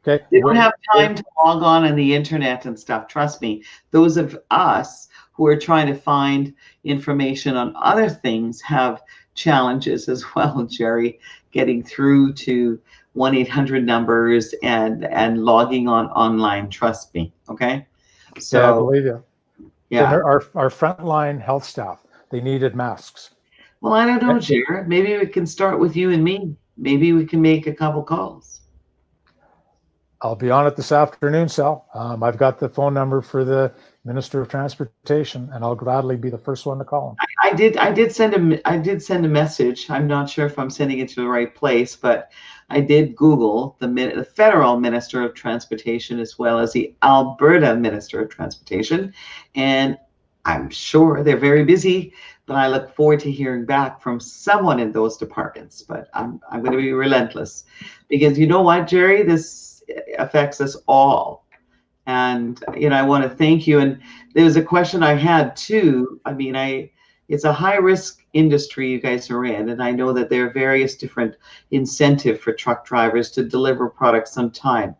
S2: Okay.
S1: They don't have time to log on the internet and stuff. Trust me. Those of us who are trying to find information on other things have challenges as well, Jerry, getting through to 1-800 numbers and logging on online. Trust me. Okay. So
S2: yeah, I believe you.
S1: Yeah.
S2: Our frontline health staff, they needed masks.
S1: Well, I don't know, Jared. Maybe we can start with you and me. Maybe we can make a couple calls.
S2: I'll be on it this afternoon, Sal. I've got the phone number for the Minister of Transportation, and I'll gladly be the first one to call him.
S1: I did send a message. I'm not sure if I'm sending it to the right place, but I did Google the federal Minister of Transportation as well as the Alberta Minister of Transportation, and I'm sure they're very busy. But I look forward to hearing back from someone in those departments. But I'm going to be relentless, because you know what, Jerry, this affects us all. And I want to thank you. And there was a question I had too. I mean, it's a high risk industry you guys are in, and I know that there are various different incentive for truck drivers to deliver products on time,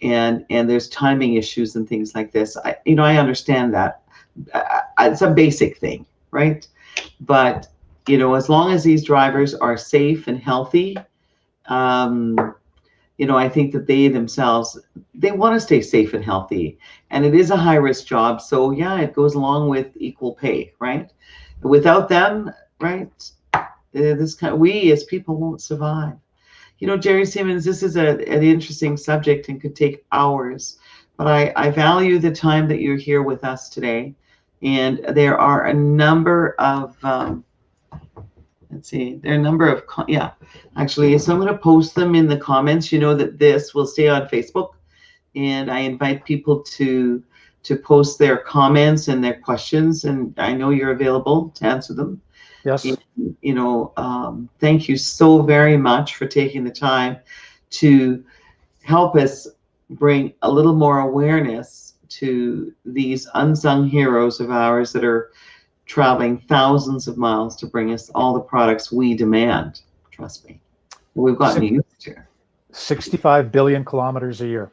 S1: and there's timing issues and things like this. I understand that. It's a basic thing, right? But as long as these drivers are safe and healthy, I think that they themselves, they want to stay safe and healthy, and it is a high risk job. So yeah, it goes along with equal pay, right? Without them, right, we as people won't survive. Jerry Simmons, this is an interesting subject and could take hours, but I value the time that you're here with us today. And there are a number of, actually, so I'm going to post them in the comments. That this will stay on Facebook, and I invite people to post their comments and their questions, and I know you're available to answer them.
S2: Yes.
S1: And, thank you so very much for taking the time to help us bring a little more awareness to these unsung heroes of ours that are traveling thousands of miles to bring us all the products we demand. Trust me, we've gotten used to.
S2: 65 billion kilometers a year.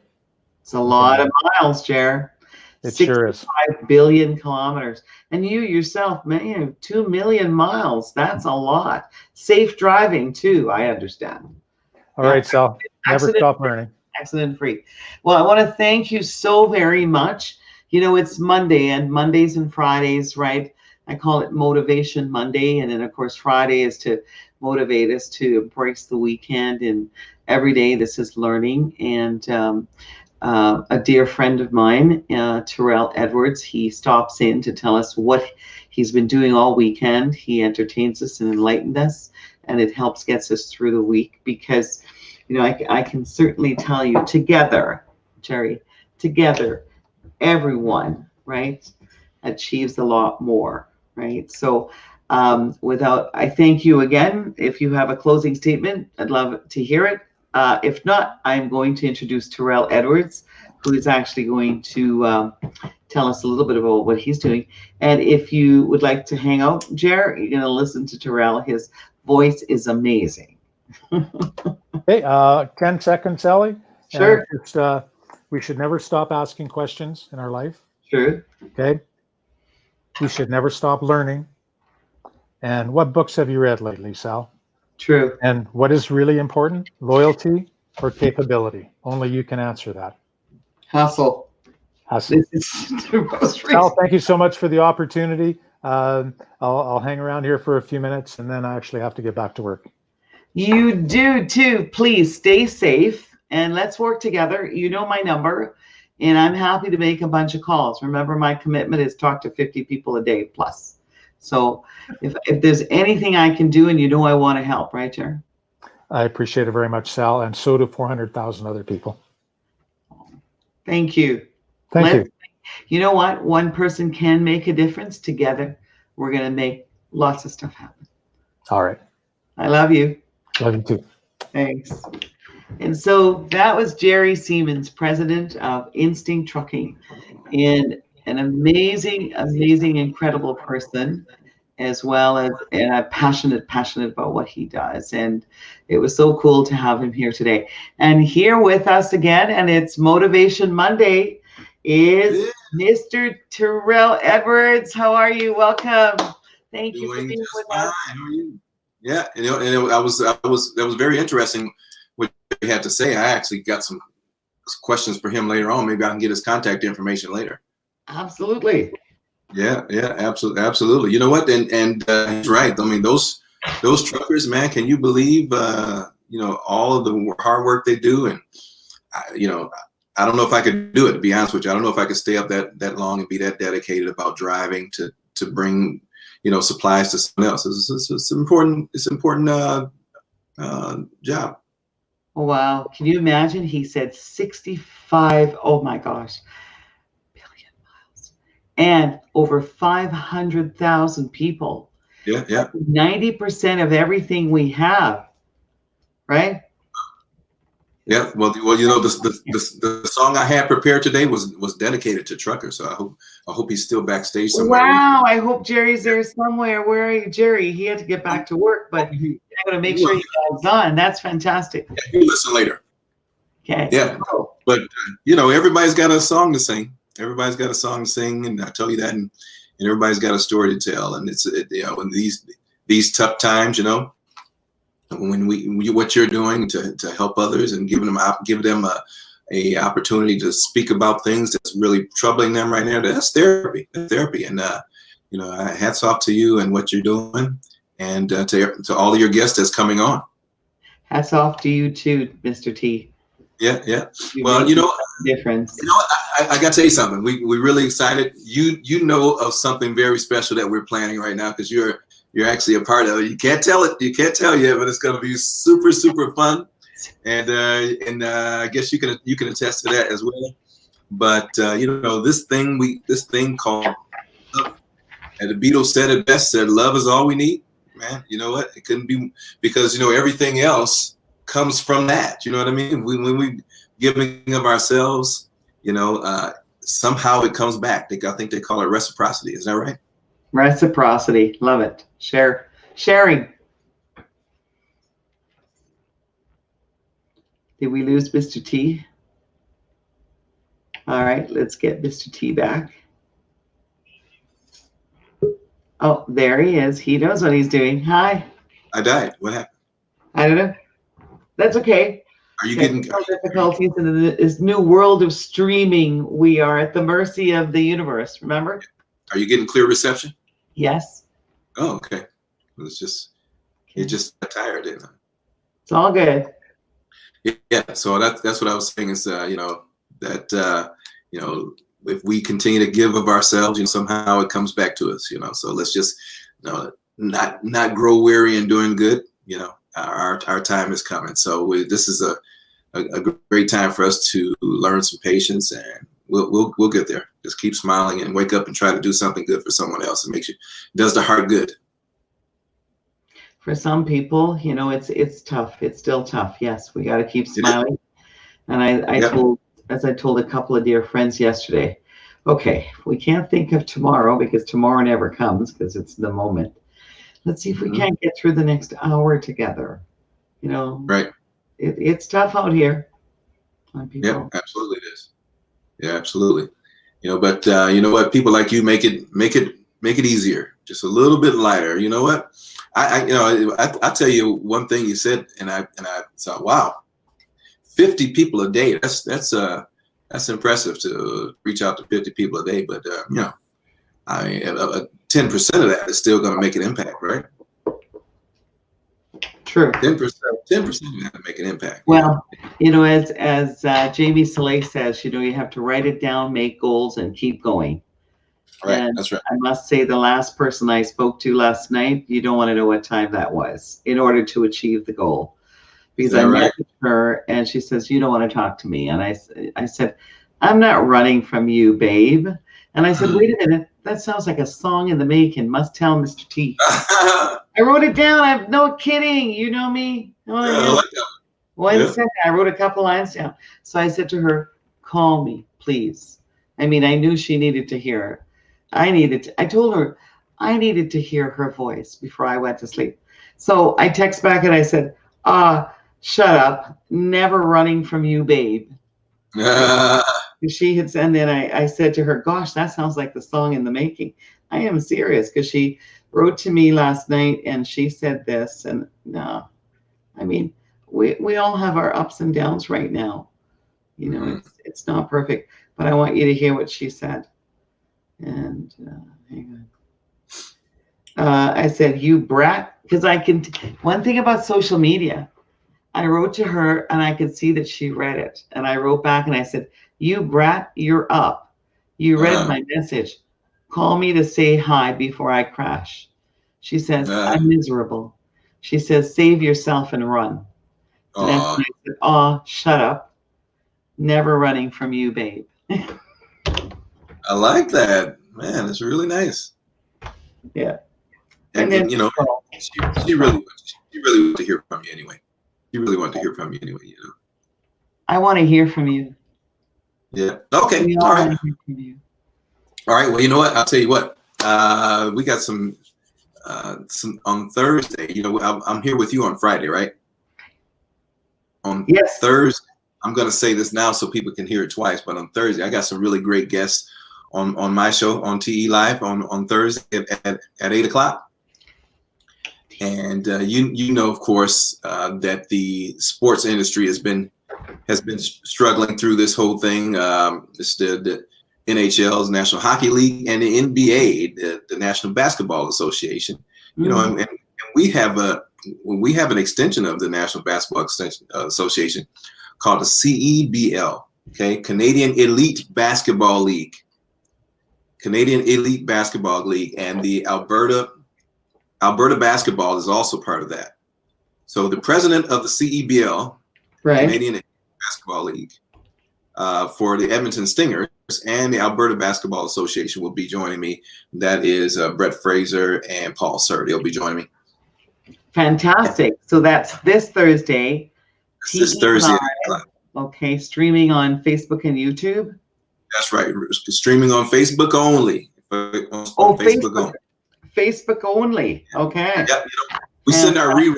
S1: It's a lot of miles, Jer.
S2: It sure is.
S1: 65 billion kilometers. And you yourself, man, 2 million miles. That's a lot. Safe driving too, I understand.
S2: All right, Sal. Never stop learning.
S1: Accident free. Well, I want to thank you so very much. You know, it's Monday and Mondays and Fridays, right? I call it Motivation Monday. And then, of course, Friday is to motivate us to embrace the weekend. And every day, this is learning. And a dear friend of mine, Terrell Edwards, he stops in to tell us what he's been doing all weekend. He entertains us and enlightened us, and it helps gets us through the week because, you know, I can certainly tell you together, Jerry, together, everyone, right, achieves a lot more, right? So I thank you again. If you have a closing statement, I'd love to hear it. If not, I'm going to introduce Terrell Edwards, who is actually going to tell us a little bit about what he's doing. And if you would like to hang out, Jer, you're going to listen to Terrell. His voice is amazing.
S2: Hey, 10 seconds, Sally.
S1: Sure.
S2: We should never stop asking questions in our life.
S1: True.
S2: Okay. We should never stop learning. And what books have you read lately, Sal?
S1: True.
S2: And what is really important? Loyalty or capability? Only you can answer that.
S1: Hustle.
S2: Hustle.
S1: This is the most
S2: Sal, thank you so much for the opportunity. I'll hang around here for a few minutes and then I actually have to get back to work.
S1: You do too. Please stay safe and let's work together. You know my number, and I'm happy to make a bunch of calls. Remember, my commitment is talk to 50 people a day plus. So if there's anything I can do, and you know I want to help, right, Jer?
S2: I appreciate it very much, Sal, and so do 400,000 other people.
S1: Thank you.
S2: Thank you.
S1: You know what? One person can make a difference. Together, we're going to make lots of stuff happen.
S2: All right.
S1: I love you.
S2: Love you too.
S1: Thanks. And so that was Jerry Semen, president of Instinct Trucking, and an amazing, incredible person, as well as and passionate about what he does. And it was so cool to have him here today. And here with us again, and it's Motivation Monday, is Mr. Terrell Edwards. How are you? Welcome. Thank you for being with us.
S3: How are you? Yeah, that was very interesting what he had to say. I actually got some questions for him later on. Maybe I can get his contact information later.
S1: Absolutely.
S3: Yeah, absolutely. You know what? And he's right. I mean, those truckers, man. Can you believe all of the hard work they do? And I don't know if I could do it. To be honest with you, I don't know if I could stay up that long and be that dedicated about driving to bring supplies to someone else. It's important. It's an important job.
S1: Oh, wow. Can you imagine? He said 65, oh my gosh, billion miles. And over 500,000 people.
S3: Yeah.
S1: 90% of everything we have, right?
S3: Yeah. Well, the song I had prepared today was dedicated to truckers. So I hope he's still backstage somewhere.
S1: Wow. I hope Jerry's there somewhere. Where are you, Jerry? He had to get back to work, but I got to make sure he logs on. That's fantastic.
S3: Yeah, you'll listen later.
S1: Okay.
S3: Yeah.
S1: Cool.
S3: But everybody's got a song to sing. Everybody's got a song to sing, and I tell you that, and everybody's got a story to tell. And it's in these tough times, when what you're doing to help others and give them a opportunity to speak about things that's really troubling them right now. That's therapy. And hats off to you and what you're doing, and to all of your guests that's coming on.
S1: Hats off to you too, Mr. T.
S3: Yeah.
S1: Well, difference.
S3: I got to tell you something. We're really excited. You know of something very special that we're planning right now because you're actually a part of it. You can't tell it. You can't tell yet, but it's going to be super, super fun. And I guess you can attest to that as well. But this thing called love, and the Beatles said it best. Said love is all we need. Man, you know what? It couldn't be, because everything else comes from that. You know what I mean? When we giving of ourselves, somehow it comes back. I think they call it reciprocity. Is that right?
S1: Reciprocity. Love it. Sharing. Did we lose Mr. T? All right, let's get Mr. T back. Oh, there he is. He knows what he's doing. Hi.
S3: I died. What happened?
S1: I don't know. That's okay.
S3: Are you getting?
S1: Technical difficulties in this new world of streaming. We are at the mercy of the universe. Remember?
S3: Are you getting clear reception?
S1: Yes.
S3: Oh, okay. It's just you're just tired, isn't it?
S1: It's all good.
S3: Yeah. So that's what I was saying is that if we continue to give of ourselves, somehow it comes back to us. So let's just not grow weary in doing good. Our time is coming. So this is a great time for us to learn some patience, and we'll get there. Just keep smiling and wake up and try to do something good for someone else. It does the heart good.
S1: For some people, it's tough. It's still tough. Yes, we got to keep smiling. And I told a couple of dear friends yesterday, okay, we can't think of tomorrow because tomorrow never comes because it's the moment. Let's see if we can't get through the next hour together.
S3: Right.
S1: It's tough out here.
S3: Yeah, absolutely it is. Yeah, absolutely. But you know what? People like you make it easier, just a little bit lighter. You know what? I tell you one thing you said, and I thought, wow, 50 people a day. That's impressive to reach out to 50 people a day. But 10% of that is still going to make an impact, right?
S1: True.
S3: 10% of that to make an impact.
S1: Well, as Jamie Soleil says, you have to write it down, make goals, and keep going.
S3: Right,
S1: and
S3: that's right.
S1: I must say, the last person I spoke to last night, you don't want to know what time that was in order to achieve the goal. Because I met with her and she says, you don't want to talk to me. And I said, I'm not running from you, babe. And I said, wait a minute, that sounds like a song in the making. Must tell Mr. T. I wrote it down. I'm no kidding. You know me.
S3: I like that.
S1: One second, I wrote a couple lines down. So I said to her, call me, please. I mean, I knew she needed to hear it. I told her I needed to hear her voice before I went to sleep. So I text back and I said, shut up. Never running from you, babe. She had said, and then I said to her, gosh, that sounds like the song in the making. I am serious, because she wrote to me last night and she said this, and no, I mean, we all have our ups and downs right now. It's not perfect, but I want you to hear what she said. And hang on. I said, you brat, because one thing about social media, I wrote to her and I could see that she read it. And I wrote back and I said, you brat, you're up. You read my message. Call me to say hi before I crash. She says, I'm miserable. She says, save yourself and run. And I said, shut up. Never running from you, babe.
S3: I like that, man. It's really nice.
S1: Yeah,
S3: and she really wanted to hear from you anyway. She really wanted to hear from you anyway.
S1: I want to hear from you.
S3: Yeah. Okay. All right. All right. Well, you know what? I'll tell you what. We got some on Thursday. I'm here with you on Friday, right? On Thursday. I'm going to say this now so people can hear it twice, but on Thursday, I got some really great guests on my show on TE Live on Thursday at 8 o'clock. And of course, that the sports industry has been struggling through this whole thing. The NHL's National Hockey League and the NBA, the National Basketball Association. And we have an extension of the National Basketball Association called the CEBL, okay, Canadian Elite Basketball League. Canadian Elite Basketball League, and the Alberta Basketball is also part of that. So the president of the CEBL, Canadian Basketball League, for the Edmonton Stingers and the Alberta Basketball Association will be joining me. That is Brett Fraser and Paul Sir. They'll be joining me.
S1: Fantastic. So that's this Thursday.
S3: This Thursday.
S1: Okay, streaming on Facebook and YouTube. That's
S3: right. Streaming on Facebook only.
S1: Facebook only. Facebook only. Okay.
S3: Yep. We send our reruns.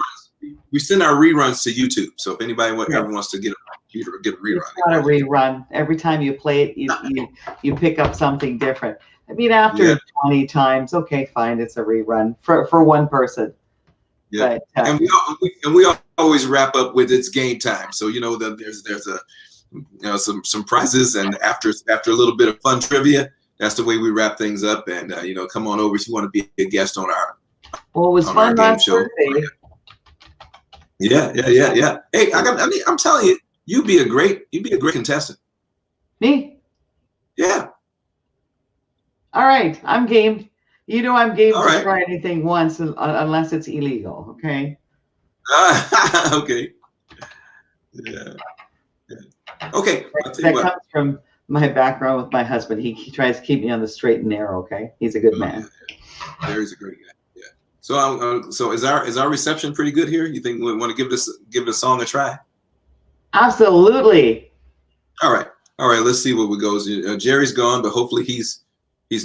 S3: We send our reruns to YouTube. So if anybody ever wants to get a computer or get a rerun,
S1: it's not a rerun. Every time you play it, you pick up something different. I mean, after 20 times, okay, fine, it's a rerun for one person.
S3: Yeah.
S1: But
S3: And we always wrap up with it's game time. So you know that there's a some prizes, and after a little bit of fun trivia, that's the way we wrap things up. And come on over if you want to be a guest on our
S1: well, it was fun
S3: game
S1: last
S3: show.
S1: Thursday.
S3: Yeah. Hey, I'm telling you, you'd be a great contestant.
S1: Me?
S3: Yeah.
S1: All right, I'm game. I'm game
S3: All
S1: to
S3: right.
S1: try anything once, unless it's illegal. Okay.
S3: Okay. Yeah. Okay.
S1: That comes from my background with my husband. He tries to keep me on the straight and narrow. Okay, he's a good man.
S3: Yeah. There's a great guy. Yeah. So is our reception pretty good here? You think we want to give the song a try?
S1: Absolutely.
S3: All right. Let's see what goes. Jerry's gone, but hopefully he's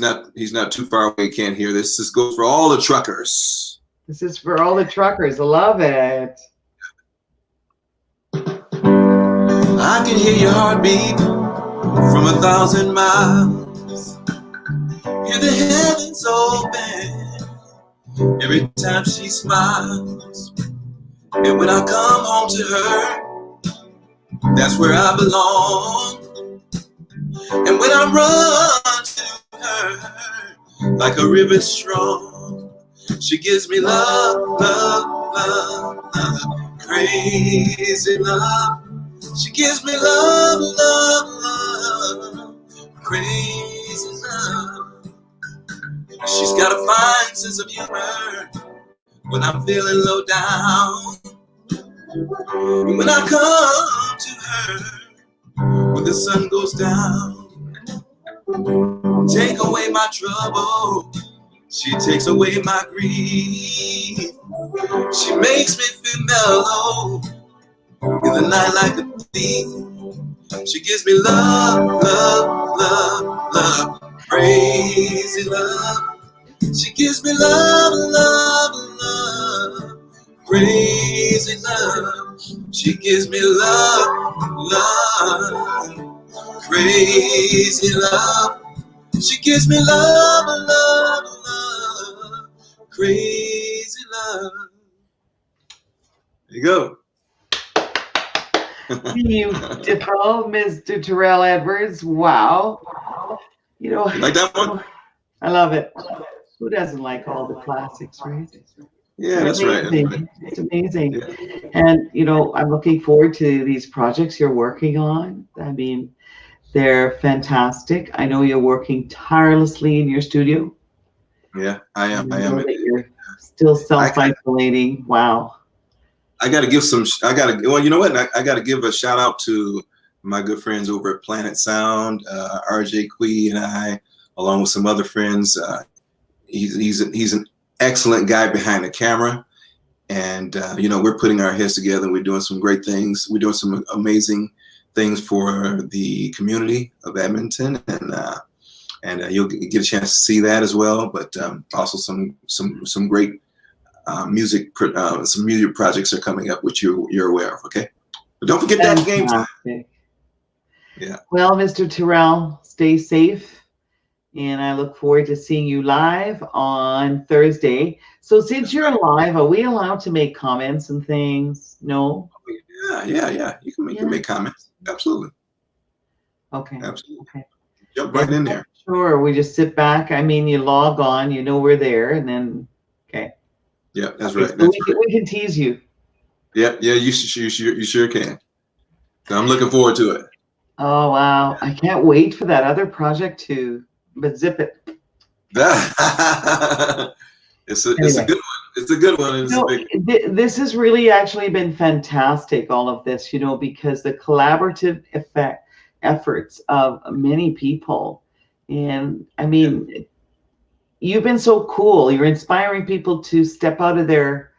S3: not too far away. Can't hear this. This goes for all the truckers.
S1: This is for all the truckers. I love it.
S3: I can hear your heartbeat from 1,000 miles. Hear the heavens open every time she smiles. And when I come home to her, that's where I belong. And when I run to her like a river strong, she gives me love, love, love, love, crazy love. She gives me love, love, love, crazy love. She's got a fine sense of humor when I'm feeling low down. And when I come to her, when the sun goes down, take away my trouble, she takes away my grief. She makes me feel mellow in the night like a thief. She gives me love, love, love, love, crazy love. She gives me love, love, love, crazy love. She gives me love, love, crazy love. She gives me love, love, love, crazy love. There you go.
S1: Beautiful, Mr. Terrell Edwards. Wow.
S3: You like that one?
S1: I love it. Who doesn't like all the classics, right?
S3: Yeah, that's
S1: amazing.
S3: right.
S1: It's amazing.
S3: Yeah.
S1: And, I'm looking forward to these projects you're working on. I mean, they're fantastic. I know you're working tirelessly in your studio.
S3: Yeah, I am.
S1: That you're still self-isolating. Wow.
S3: I got to give well, you know what? I got to give a shout out to my good friends over at Planet Sound, RJ Quee and I, along with some other friends. He's an excellent guy behind the camera. And, we're putting our heads together. We're doing some great things. We're doing some amazing things for the community of Edmonton. And you'll get a chance to see that as well. But also some great music projects are coming up, which you're aware of. Okay, but don't forget that game time. Yeah.
S1: Well, Mr. Terrell, stay safe, and I look forward to seeing you live on Thursday. So, since you're live, are we allowed to make comments and things? No.
S3: Yeah. You can make comments. Absolutely.
S1: Okay.
S3: Absolutely.
S1: Okay.
S3: Jump right in there.
S1: Sure. We just sit back. I mean, you log on, we're there, and then okay.
S3: Yeah, that's right.
S1: So we can tease you.
S3: Yeah, you sure can. So I'm looking forward to it.
S1: Oh wow! I can't wait for that other project but zip it.
S3: It's a good one. It's a good one. It's a big.
S1: This has really actually been fantastic. All of this, because the collaborative efforts of many people, and I mean, you've been so cool. You're inspiring people to step out of their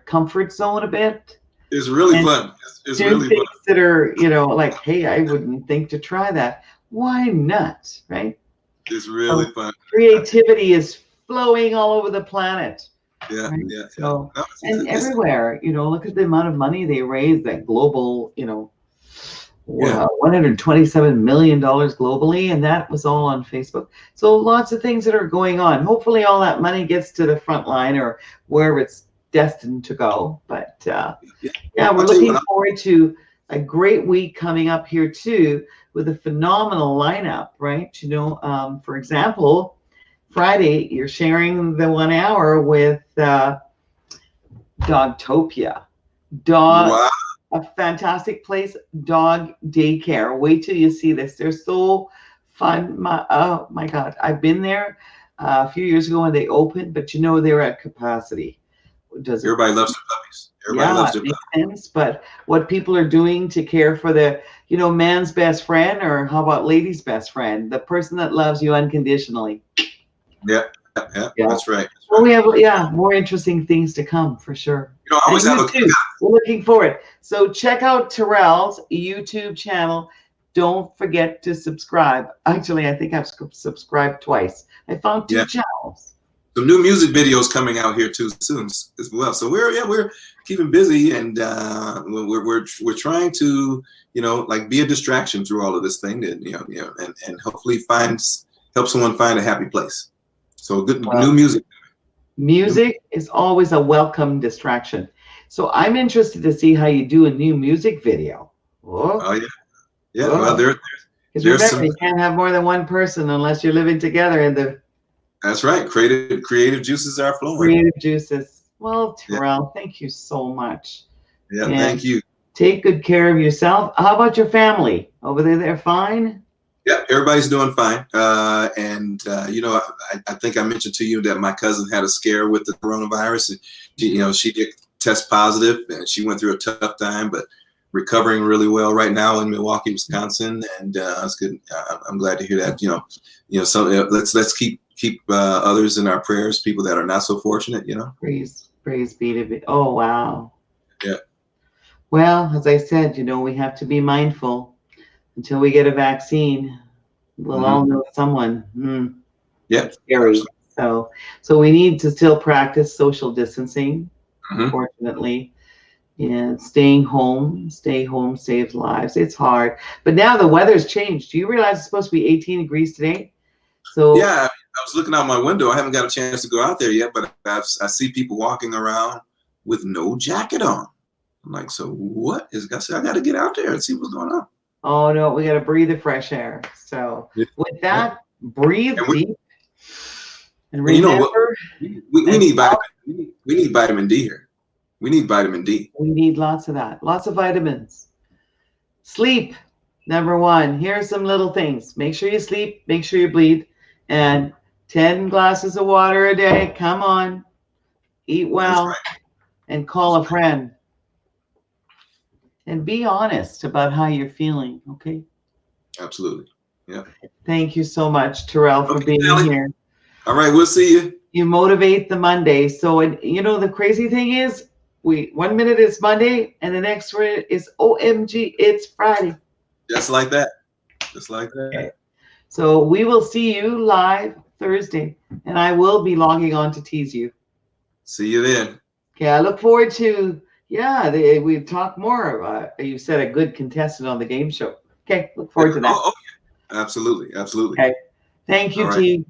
S1: comfort zone a bit.
S3: It's really fun. It's really fun.
S1: That are, like, hey, I wouldn't think to try that. Why not, right?
S3: It's really fun.
S1: Creativity is flowing all over the planet.
S3: Yeah,
S1: right?
S3: yeah.
S1: So, and everywhere, look at the amount of money they raise, that global,
S3: Yeah.
S1: Wow, $127 million globally, and that was all on Facebook. So lots of things that are going on. Hopefully all that money gets to the front line or wherever it's destined to go. But
S3: Yeah.
S1: yeah, we're
S3: I'll tell you
S1: looking
S3: what.
S1: forward to a great week coming up here too, with a phenomenal lineup, right? For example, Friday, you're sharing the 1 hour with Dogtopia. Dog,
S3: Wow.
S1: a fantastic place, dog daycare. Wait till you see this. They're so fun. Oh my God, I've been there a few years ago when they opened, but they're at capacity. Does it?
S3: Everybody loves their puppies. Everybody
S1: Yeah,
S3: loves
S1: it
S3: their
S1: makes
S3: puppies.
S1: sense. But what people are doing to care for the, man's best friend, or how about ladies' best friend, the person that loves you unconditionally.
S3: Yeah. Yeah.
S1: Yeah.
S3: That's right. That's
S1: Well,
S3: right.
S1: we have, more interesting things to come for sure.
S3: I
S1: And
S3: always have
S1: you
S3: a.
S1: too. We're looking forward. So check out Terrell's YouTube channel. Don't forget to subscribe. Actually, I think I've subscribed twice. I found two
S3: Yeah.
S1: channels.
S3: Some new music videos coming out here too soon as well. So we're keeping busy, and we're trying to like be a distraction through all of this thing, that and hopefully help someone find a happy place. So good
S1: Well,
S3: new music.
S1: music is always a welcome distraction. So I'm interested to see how you do a new music video.
S3: Oh
S1: Oh,
S3: yeah, yeah. Well,
S1: oh. Because
S3: there's
S1: remember,
S3: some.
S1: you can't have more than one person unless you're living together in the
S3: That's right. Creative juices are flowing.
S1: creative juices. Well,
S3: Yeah,
S1: Terrell, thank you so much.
S3: yeah.
S1: And
S3: Thank you.
S1: take good care of yourself. How about your family? Over there, they're fine?
S3: Yeah, everybody's doing fine. And I think I mentioned to you that my cousin had a scare with the coronavirus, and she did test positive, and she went through a tough time, but recovering really well right now in Milwaukee, Wisconsin, and it's good. I'm glad to hear that. So let's keep others in our prayers, people that are not so fortunate.
S1: Praise be to be. Oh, wow.
S3: Yeah.
S1: Well, as I said, we have to be mindful until we get a vaccine. We'll all know someone.
S3: Yeah.
S1: That's scary. So we need to still practice social distancing,
S3: Mhm.
S1: unfortunately. And stay home saves lives. It's hard. But now the weather's changed. Do you realize it's supposed to be 18 degrees today? So
S3: Yeah, I was looking out my window. I haven't got a chance to go out there yet, but I see people walking around with no jacket on. I'm like, so what is? I said, I got to get out there and see what's going on.
S1: oh no, we got to breathe the fresh air. So
S3: Yeah.
S1: with that, breathe
S3: And
S1: deep and
S3: you know what?
S1: remember,
S3: We need vitamin D here. We need vitamin D.
S1: we need lots of that, lots of vitamins. Sleep, number one. Here's some little things. Make sure you sleep, make sure you breathe, and 10 glasses of water a day. Come on, eat well,
S3: Right.
S1: and call a friend. And be honest about how you're feeling, okay?
S3: Absolutely. Yeah.
S1: Thank you so much, Terrell, for being here.
S3: All right, we'll see you.
S1: You motivate the Monday. So, and the crazy thing is, 1 minute is Monday, and the next minute is OMG, it's Friday.
S3: Just like that. Just like that.
S1: Okay. So we will see you live Thursday, and I will be logging on to tease you.
S3: See you then.
S1: Okay, I look forward to, we talk more. You said a good contestant on the game show. Okay, look forward to that.
S3: Oh, yeah. Absolutely. Absolutely.
S1: Okay. Thank you,
S3: right.
S1: team.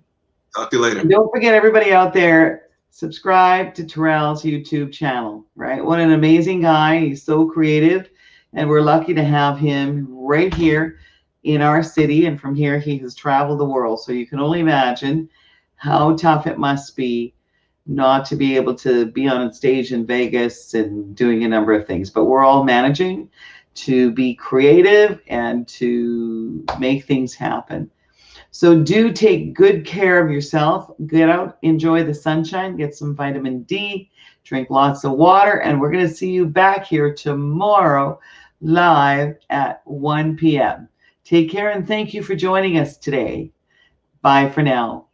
S3: Talk to you later.
S1: And don't forget, everybody out there, subscribe to Terrell's YouTube channel, right? What an amazing guy. He's so creative, and we're lucky to have him right here in our city. And from here, he has traveled the world. So you can only imagine how tough it must be not to be able to be on stage in Vegas and doing a number of things. But we're all managing to be creative and to make things happen. So do take good care of yourself. Get out, enjoy the sunshine, get some vitamin D, drink lots of water, and we're going to see you back here tomorrow live at 1 p.m. Take care, and thank you for joining us today. Bye for now.